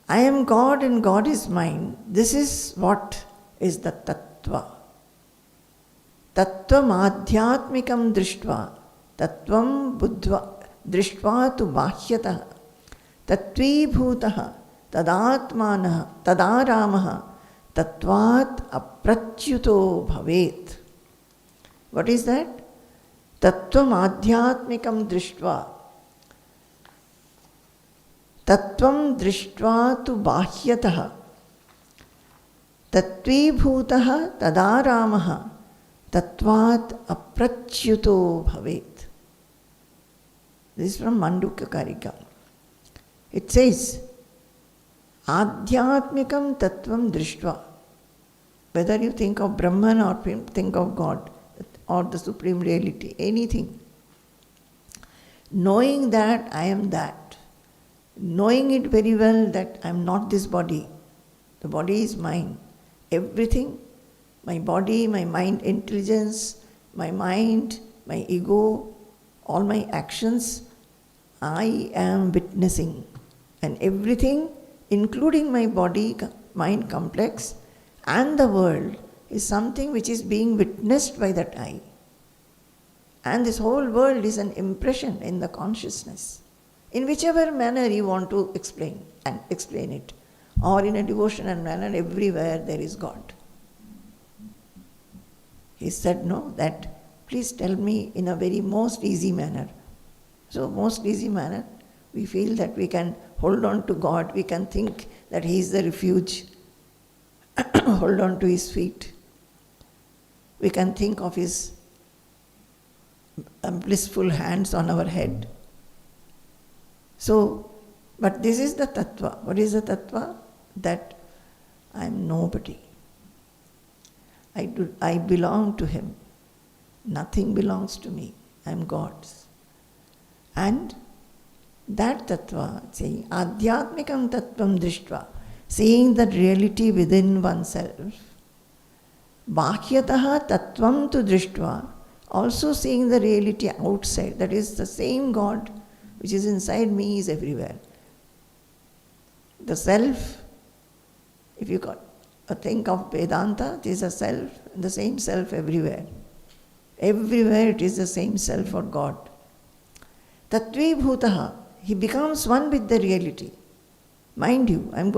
I am God and God is mine. This is what is the tattva. Tattvam adhyatmikam drishtva, tattvam buddhva drishtva tu bahyatah, tattvi bhutah, tadatmanah, tadaramah, tattvat apratyuto bhavet. What is that? Tattvam adhyatmikam drishtva. Tattvam drishtva tu bahyatah, tattvi bhutah tadaramah, tattvat apratyuto bhavet. This is from Mandukya Karika. It says, Adhyatmikam tattvam drishtva. Whether you think of Brahman or think of God or the Supreme Reality, anything. Knowing that I am that. Knowing it very well that I am not this body. The body is mine. Everything, my body, my mind intelligence, my mind, my ego, all my actions, I am witnessing. And everything, including my body, mind complex, and the world, is something which is being witnessed by that I. And this whole world is an impression in the consciousness. In whichever manner you want to explain it. Or in a devotional manner, everywhere there is God. He said, no, that please tell me in a very most easy manner. So most easy manner, we feel that we can hold on to God, we can think that He is the refuge, hold on to His feet. We can think of His blissful hands on our head. So, but this is the tattva. What is the tattva? That I am nobody. I belong to Him. Nothing belongs to me. I am God's. And that tattva, saying adhyatmikam tattvam drishtva, seeing that reality within oneself. Bhakyataha tattvam tu drishtva, also seeing the reality outside. That is the same God which is inside me is everywhere. The self, if you think of Vedanta, it is a self, the same self everywhere. Everywhere it is the same self or God. Tattvi bhutaha, he becomes one with the reality. Mind you, I'm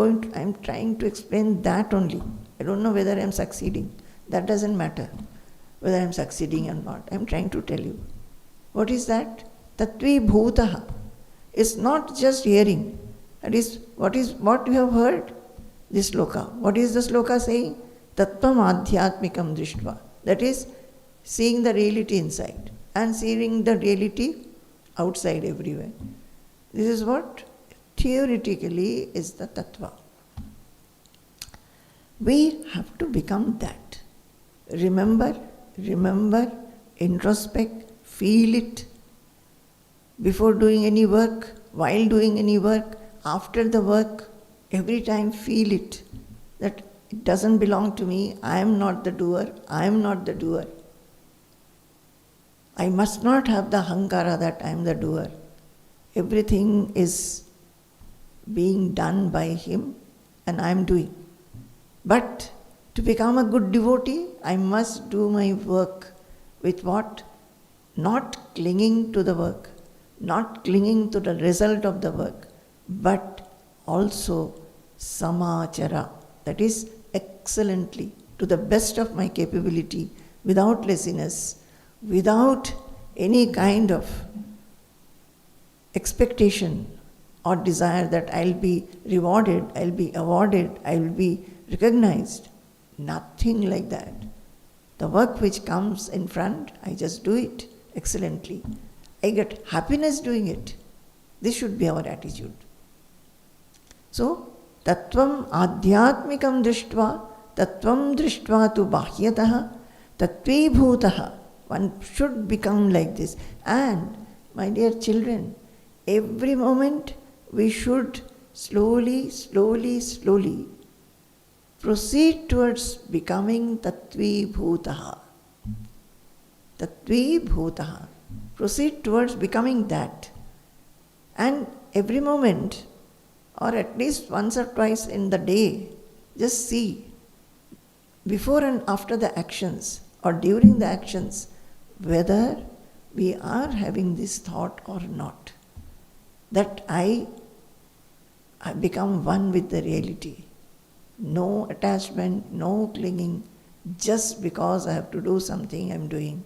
trying to explain that only. I don't know whether I'm succeeding. That doesn't matter, whether I'm succeeding or not. I'm trying to tell you. What is that? Tattvi bhutaha. It's not just hearing. That is what you have heard. This sloka. What is the sloka saying? Tattvam adhyatmikam drishtva. That is seeing the reality inside and seeing the reality outside everywhere. This is what theoretically is the tattva. We have to become that. Remember, introspect, feel it. Before doing any work, while doing any work, after the work, every time feel it. That it doesn't belong to me, I am not the doer, I am not the doer. I must not have the hankara that I am the doer. Everything is being done by Him and I am doing. But to become a good devotee, I must do my work with what? Not clinging to the work, not clinging to the result of the work, but also samachara, that is excellently, to the best of my capability, without laziness, without any kind of expectation or desire that I'll be rewarded, I'll be awarded, I'll be recognized. Nothing like that. The work which comes in front, I just do it excellently. I get happiness doing it. This should be our attitude. So, tattvam adhyatmikam drishtva tu bahyataha, tattvi bhutaha. One should become like this. And, my dear children, every moment we should slowly, slowly, slowly proceed towards becoming Tattvi Bhutaha. Tattvi Bhutaha. Proceed towards becoming that. And every moment, or at least once or twice in the day, just see, before and after the actions, or during the actions, whether we are having this thought or not. That I become one with the reality. No attachment, no clinging, just because I have to do something, I am doing.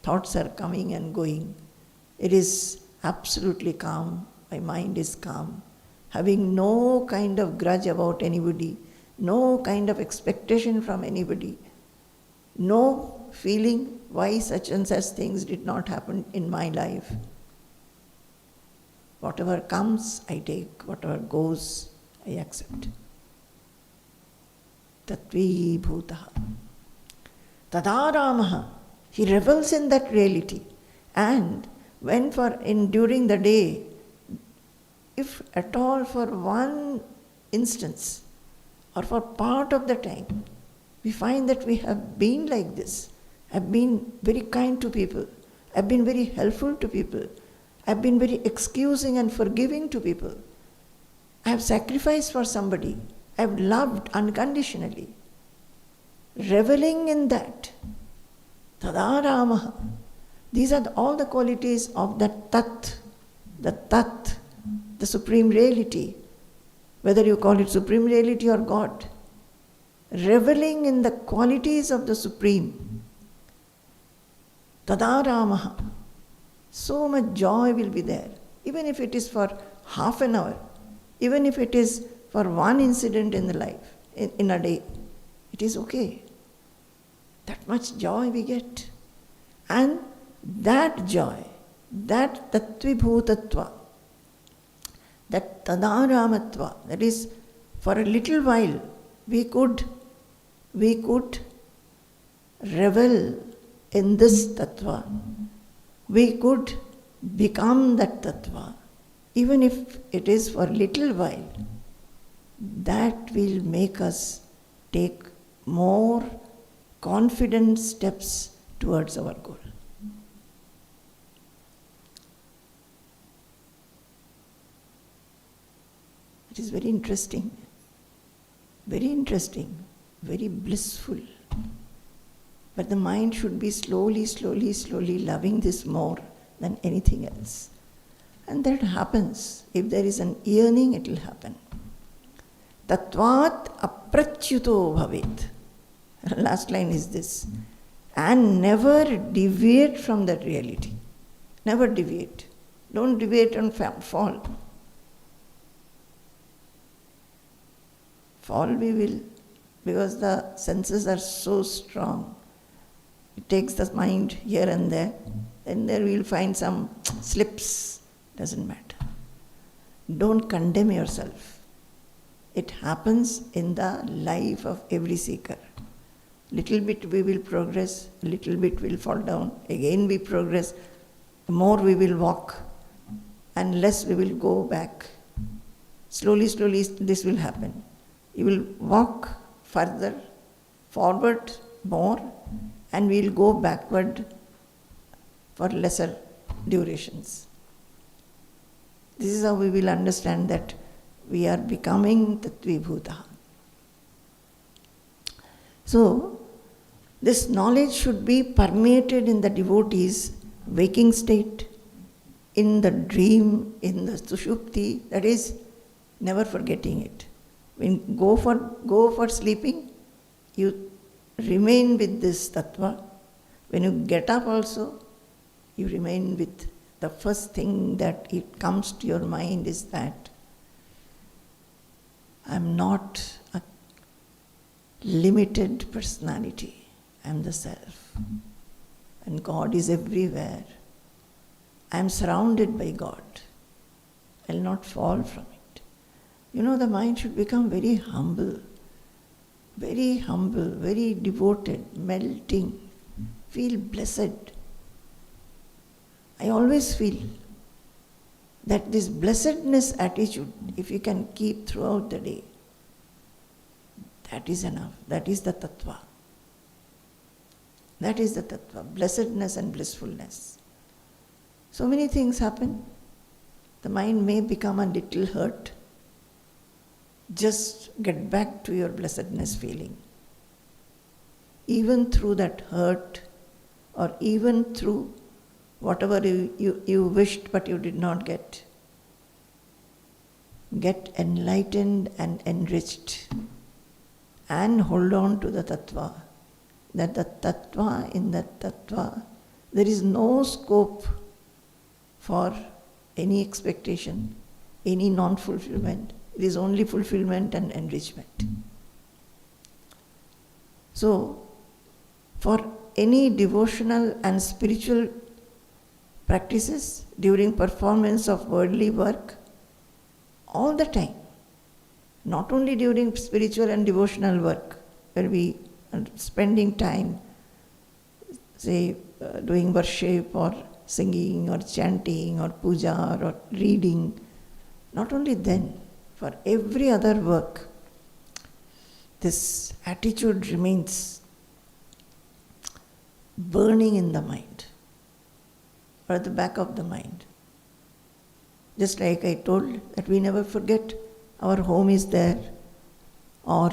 Thoughts are coming and going. It is absolutely calm. My mind is calm. Having no kind of grudge about anybody, no kind of expectation from anybody, no feeling why such and such things did not happen in my life. Whatever comes, I take. Whatever goes, I accept. Tattvi Bhutaha. Tadaramaha. He revels in that reality. And when during the day, if at all for one instance or for part of the time, we find that we have been like this, have been very kind to people, have been very helpful to people, have been very excusing and forgiving to people, I have sacrificed for somebody, I have loved unconditionally. Reveling in that, Tadaramaha. These are all the qualities of the Tat, the Supreme Reality, whether you call it Supreme Reality or God. Reveling in the qualities of the Supreme. Tadaramaha. So much joy will be there, even if it is for half an hour, even if it is for one incident in the life, in a day. It is okay. That much joy we get. And that joy, that tattvibhutatva, that tadaramatva, that is, for a little while we could revel in this tattva. We could become that tattva, even if it is for a little while. That will make us take more confident steps towards our goal. It is very interesting, very blissful. But the mind should be slowly, slowly, slowly loving this more than anything else. And that happens. If there is an yearning, it will happen. Tattvat aprachyuto bhavet. Last line is this. And never deviate from that reality. Never deviate. Don't deviate and fall. Fall we will, because the senses are so strong. It takes the mind here and there. Then there we will find some slips. Doesn't matter. Don't condemn yourself. It happens in the life of every seeker. Little bit we will progress, little bit will fall down. Again we progress. More we will walk, and less we will go back. Slowly, slowly this will happen. You will walk further, forward more, and we will go backward for lesser durations. This is how we will understand that we are becoming Tattvibhutaha. So, this knowledge should be permeated in the devotee's waking state, in the dream, in the sushupti, that is, never forgetting it. When you go for sleeping, you remain with this tattva. When you get up also, you remain with the first thing that it comes to your mind is that I am not a limited personality. I am the self. And God is everywhere. I am surrounded by God. I will not fall from it. The mind should become very humble, very devoted, melting. Feel blessed. I always feel that this blessedness attitude, if you can keep throughout the day, that is enough. That is the tattva. That is the tattva, blessedness and blissfulness. So many things happen. The mind may become a little hurt. Just get back to your blessedness feeling. Even through that hurt, or even through whatever you wished but you did not get enlightened and enriched, and hold on to the tattva. That the tattva, in that tattva, there is no scope for any expectation, any non-fulfillment. It is only fulfillment and enrichment. So, for any devotional and spiritual practices during performance of worldly work, all the time, not only during spiritual and devotional work, where we are spending time, say, doing worship or singing or chanting or puja or reading, not only then, for every other work, this attitude remains burning in the mind, or at the back of the mind. Just like I told, that we never forget our home is there, or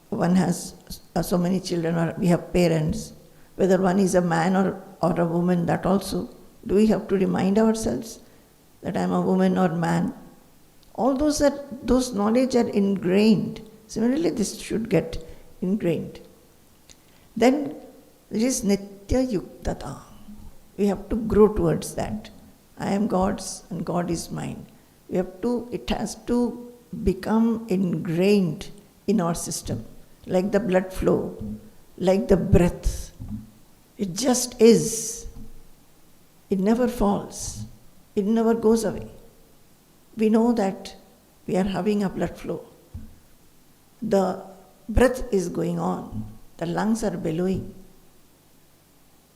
one has so many children, or we have parents, whether one is a man or a woman, that also, do we have to remind ourselves that I am a woman or man? All those knowledge are ingrained. Similarly, this should get ingrained. Then there is nitya yuktata. We have to grow towards that. I am God's and God is mine. It has to become ingrained in our system, like the blood flow, like the breath. It just is. It never falls. It never goes away. We know that we are having a blood flow. The breath is going on. The lungs are bellowing.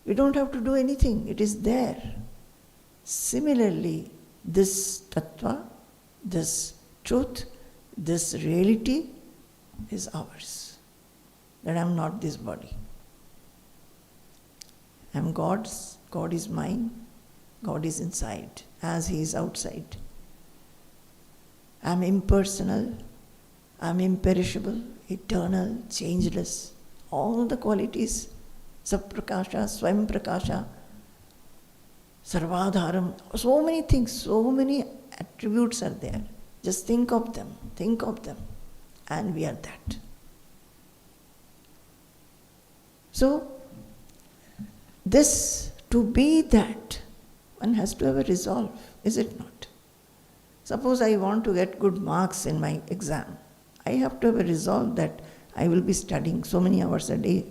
We don't have to do anything. It is there. Similarly, this tattva, this truth, this reality is ours. That I am not this body. I am God's, God is mine, God is inside as He is outside. I am impersonal, I am imperishable, eternal, changeless. All the qualities, saprakasha, swam prakasha, sarvadharam, so many things, so many attributes are there. Just think of them, and we are that. So, this, to be that, one has to have a resolve, is it not? Suppose I want to get good marks in my exam. I have to have a resolve that I will be studying so many hours a day.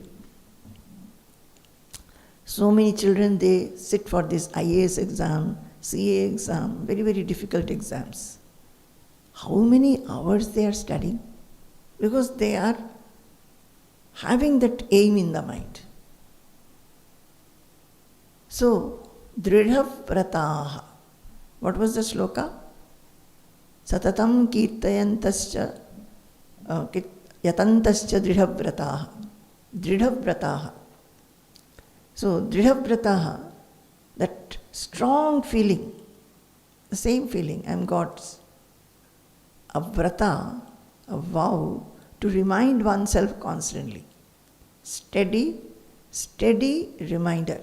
So many children, they sit for this IAS exam, CA exam, very, very difficult exams. How many hours they are studying? Because they are having that aim in the mind. So, dridha vrataha. What was the sloka? Satatam kirtayantascha yatantascha dridha vrataha. Dridha vrataha. So, dridha vrataha, that strong feeling, the same feeling, I am God's. A vrata, a vow, to remind oneself constantly. Steady reminder.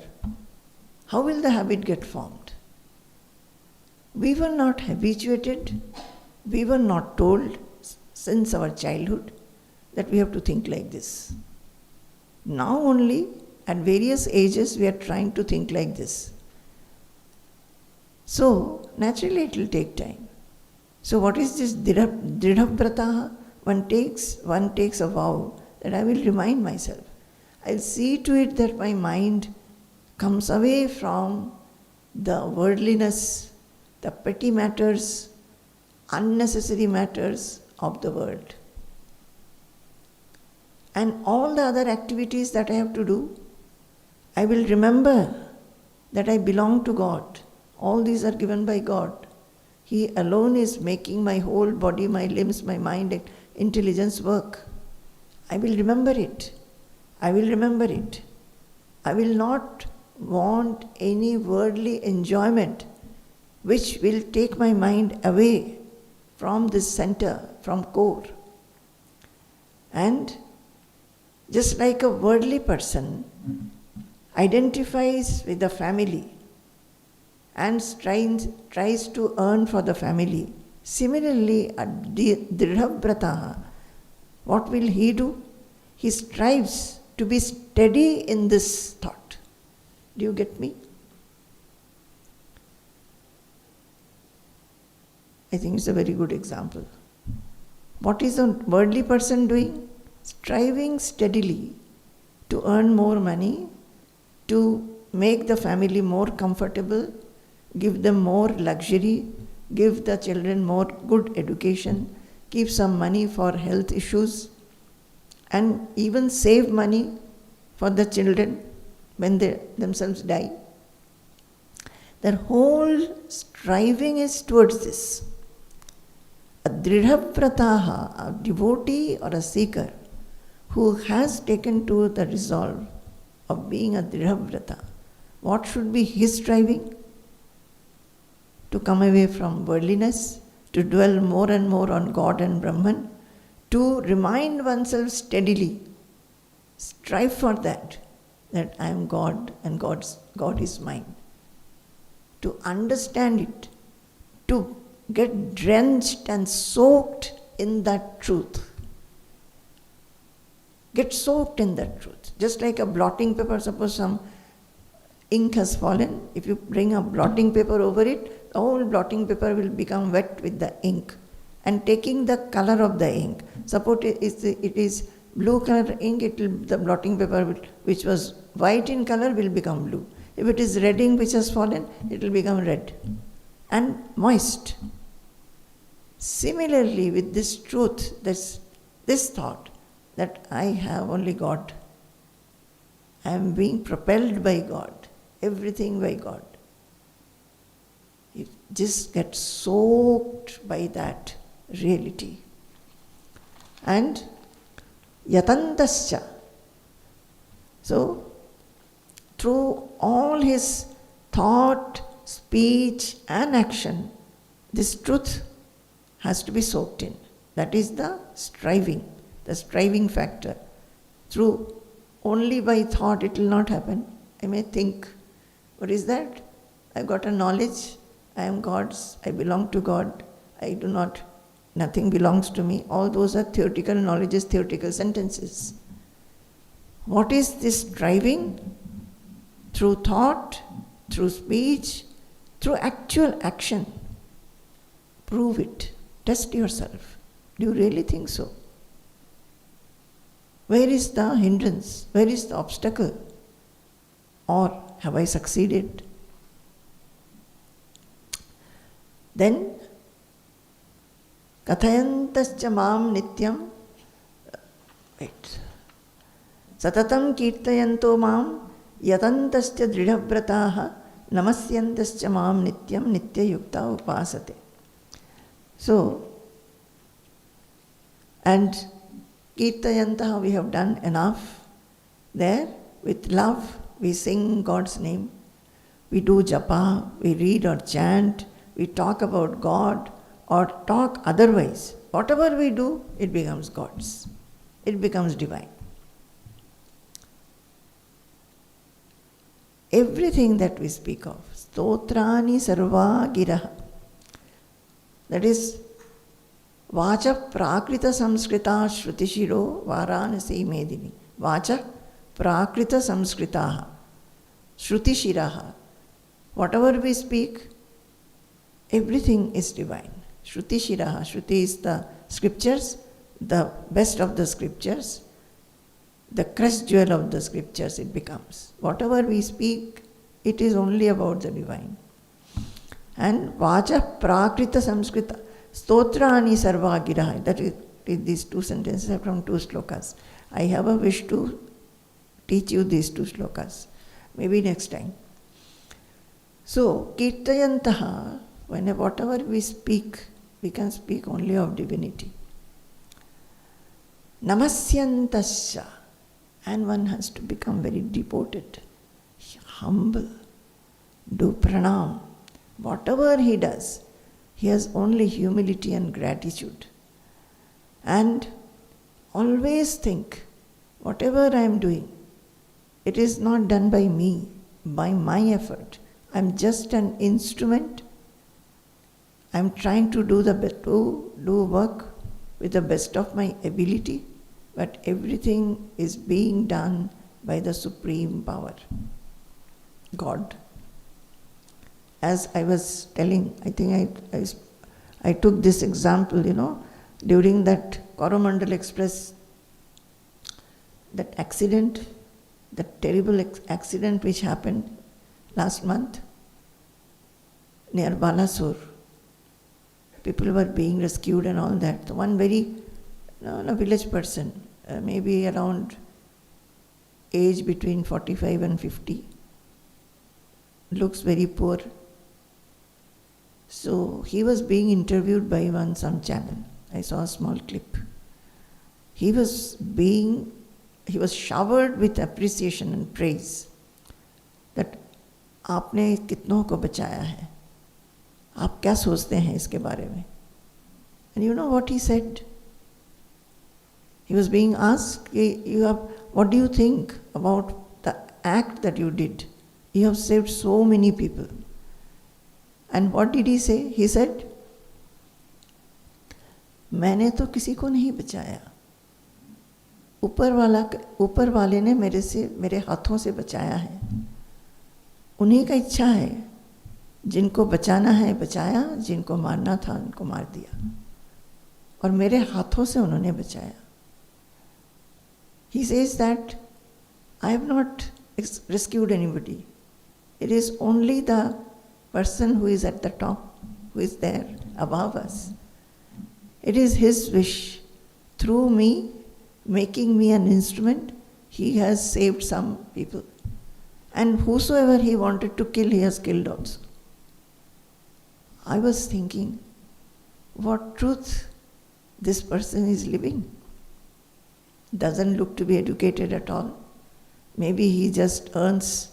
How will the habit get formed? We were not habituated, we were not told since our childhood that we have to think like this. Now only, at various ages, we are trying to think like this. So, naturally it will take time. So what is this dridha vrataha? One takes a vow that I will remind myself. I'll see to it that my mind comes away from the worldliness, the petty matters, unnecessary matters of the world. And all the other activities that I have to do, I will remember that I belong to God. All these are given by God. He alone is making my whole body, my limbs, my mind and intelligence work. I will remember it. I will remember it. I will not want any worldly enjoyment which will take my mind away from this center, from core. And just like a worldly person identifies with the family and tries to earn for the family, similarly, a dridhavrataha, what will he do? He strives to be steady in this thought. Do you get me? I think it's a very good example. What is a worldly person doing? Striving steadily to earn more money, to make the family more comfortable, give them more luxury, give the children more good education, keep some money for health issues, and even save money for the children when they themselves die. Their whole striving is towards this. A dridhavrataha, a devotee or a seeker who has taken to the resolve of being a dridhavrata, what should be his striving? To come away from worldliness, to dwell more and more on God and Brahman, to remind oneself steadily, strive for that I am God and God is mine. To understand it, to get drenched and soaked in that truth. Get soaked in that truth. Just like a blotting paper, suppose some ink has fallen, if you bring a blotting paper over it, the whole blotting paper will become wet with the ink and taking the color of the ink. Suppose it is blue color ink, the blotting paper which was white in color will become blue. If it is red ink which has fallen, it will become red and moist. Similarly, with this truth, this thought that I have only God, I am being propelled by God, everything by God. You just get soaked by that reality. And yatantascha. So, through all his thought, speech and action, this truth has to be soaked in. That is the striving factor. Through only by thought it will not happen. I may think, what is that? I got a knowledge, I am God's, I belong to God, nothing belongs to me. All those are theoretical knowledges, theoretical sentences. What is this striving? Through thought, through speech, through actual action. Prove it. Test yourself. Do you really think so? Where is the hindrance? Where is the obstacle? Or have I succeeded? Then, kathayantascha mam nityam, satatam kirtayanto mam yatantascha dridhavrataha namasyantascha mam nityam nitya yukta upasate. So, and kirtayantaha we have done enough. There, with love, we sing God's name. We do japa, we read or chant, we talk about God or talk otherwise. Whatever we do, it becomes God's. It becomes divine. Everything that we speak of, stotrani sarva giraha, that is vacha prakrita samskrita shrutishiro varanasi medini. Vacha prakrita samskritaha shrutishiraha. Whatever we speak, everything is divine. Shrutishiraha. Shruti is the scriptures, the best of the scriptures, the crest jewel of the scriptures it becomes. Whatever we speak, it is only about the divine. And vacha prakrita samskrita stotrani sarva giraha. That is, these two sentences are from 2 slokas. I have a wish to teach you these 2 slokas. Maybe next time. So, kirtayantaha, whatever we speak, we can speak only of divinity. Namasyantasya, and one has to become very devoted, humble, do pranam. Whatever he does, he has only humility and gratitude. And always think, whatever I am doing, it is not done by me, by my effort. I am just an instrument. I am trying to do work with the best of my ability, but everything is being done by the Supreme Power, God. As I was telling, I think I took this example, during that Coromandel Express, that accident, that terrible accident which happened last month near Balasore. People were being rescued and all that. One very a village person, maybe around age between 45 and 50, looks very poor. So he was being interviewed by some channel. I saw a small clip. He was showered with appreciation and praise that आपने कितनों को बचाया है, आप क्या सोचते हैं इसके बारे में? And you know what he said? He was being asked, what do you think about the act that you did? You have saved so many people. And what did he say? He said, मैंने तो किसी को नहीं बचाया, ऊपर वाले ने मेरे हाथों से बचाया है। उन्हीं का इच्छा है, जिनको बचाना है बचाया, जिनको मारना था उनको मार दिया, और मेरे हाथों से उन्होंने बचाया। He says that I have not rescued anybody. It is only the person who is at the top, who is there above us. It is his wish. Through me, making me an instrument, he has saved some people. And whosoever he wanted to kill, he has killed also. I was thinking, what truth this person is living. Doesn't look to be educated at all. Maybe he just earns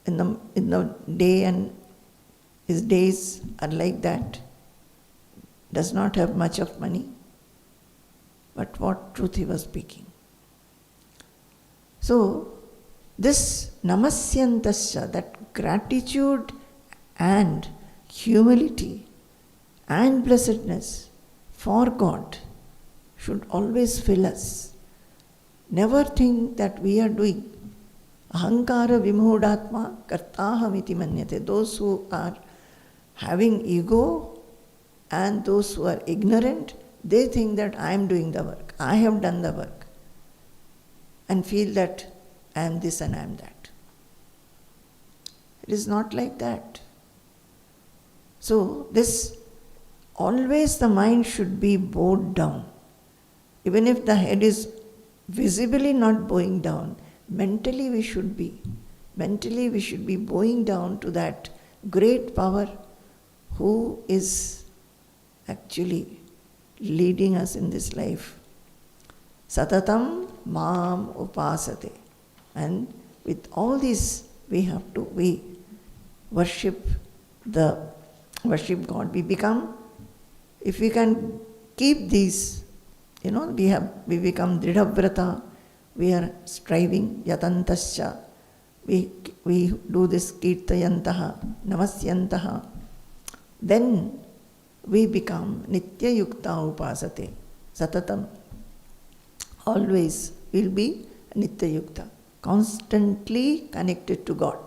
in the day, and his days are like that. Does not have much of money. But what truth he was speaking. So, this namasyantasya, that gratitude and humility and blessedness for God should always fill us. Never think that we are doing. Ahankara vimhudatma kartahamiti manyate. Those who are having ego and those who are ignorant, they think that I am doing the work, I have done the work, and feel that I am this and I am that. It is not like that. So this, always the mind should be bowed down. Even if the head is visibly not bowing down, mentally we should be. Mentally we should be bowing down to that great power who is actually leading us in this life. Satatam mam upasate. And with all this we worship God. We become, if we can keep these, we become dridhavrata, we are striving, yatantasya, we do this kirtayantaha, namasyantaha, then we become nitya yukta upasate, satatam. Always will be nitya yukta, constantly connected to God.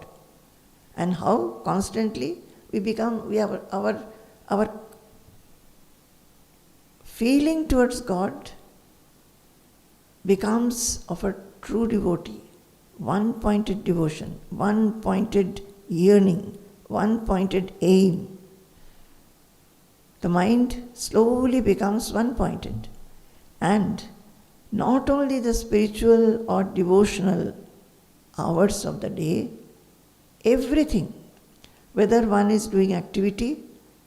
And how? Constantly we have our feeling towards God becomes of a true devotee, one-pointed devotion, one-pointed yearning, one-pointed aim. The mind slowly becomes one-pointed. And not only the spiritual or devotional hours of the day, everything, whether one is doing activity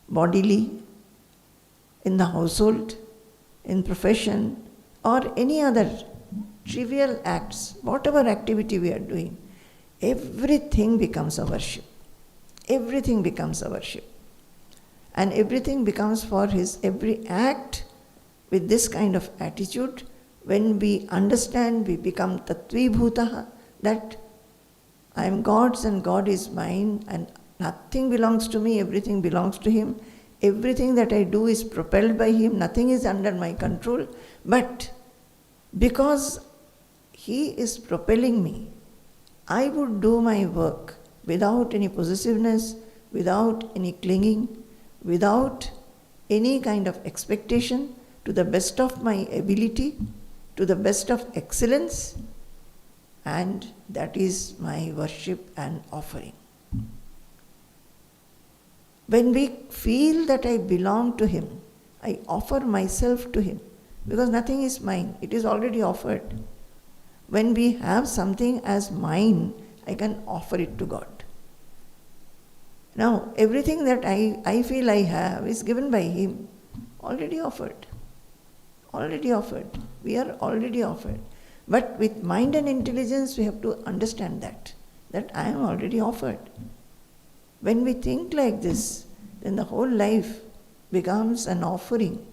bodily, in the household, in profession, or any other trivial acts, whatever activity we are doing, everything becomes a worship. Everything becomes a worship. And everything becomes for His every act with this kind of attitude. When we understand, we become Tattvibhutaha, that I am God's and God is mine and nothing belongs to me, everything belongs to Him. Everything that I do is propelled by Him, nothing is under my control. But because He is propelling me, I would do my work without any possessiveness, without any clinging, without any kind of expectation, to the best of my ability, to the best of excellence, and that is my worship and offering. When we feel that I belong to Him, I offer myself to Him, because nothing is mine, it is already offered. When we have something as mine, I can offer it to God. Now, everything that I feel I have is given by Him, already offered. Already offered. We are already offered. But with mind and intelligence, we have to understand that I am already offered. When we think like this, then the whole life becomes an offering.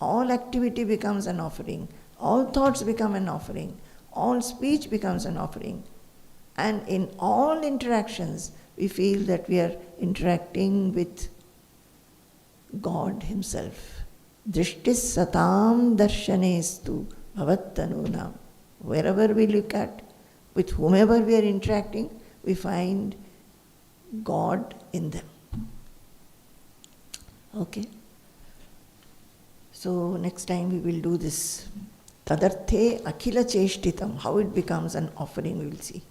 All activity becomes an offering. All thoughts become an offering. All speech becomes an offering. And in all interactions, we feel that we are interacting with God Himself. Drishtis satam darshanestu bhavattanunam. Wherever we look at, with whomever we are interacting, we find God in them. Okay? So next time we will do this. Tadarthe akhila cheshtitam. How it becomes an offering, we will see.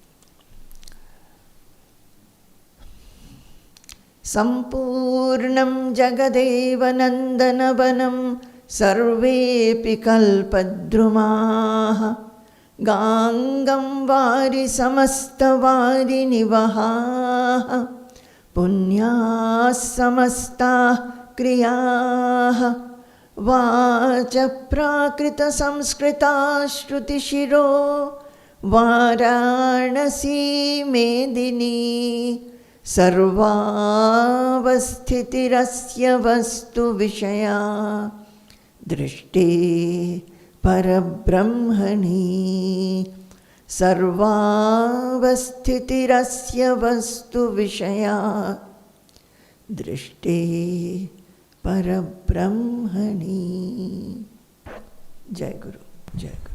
Sampurnam jagadeva nandanavanam sarvepi kalpadrumaha gangam vari samastavari nivaha punyas samasta kriyaha vacha prakrita samskrita shruti shiro varanasi medini sarvavasthitirasya vastu vishaya drishti parabrahmani sarvavasthitirasya vastu vishaya drishti parabrahmani. Jai Guru. Jai Guru.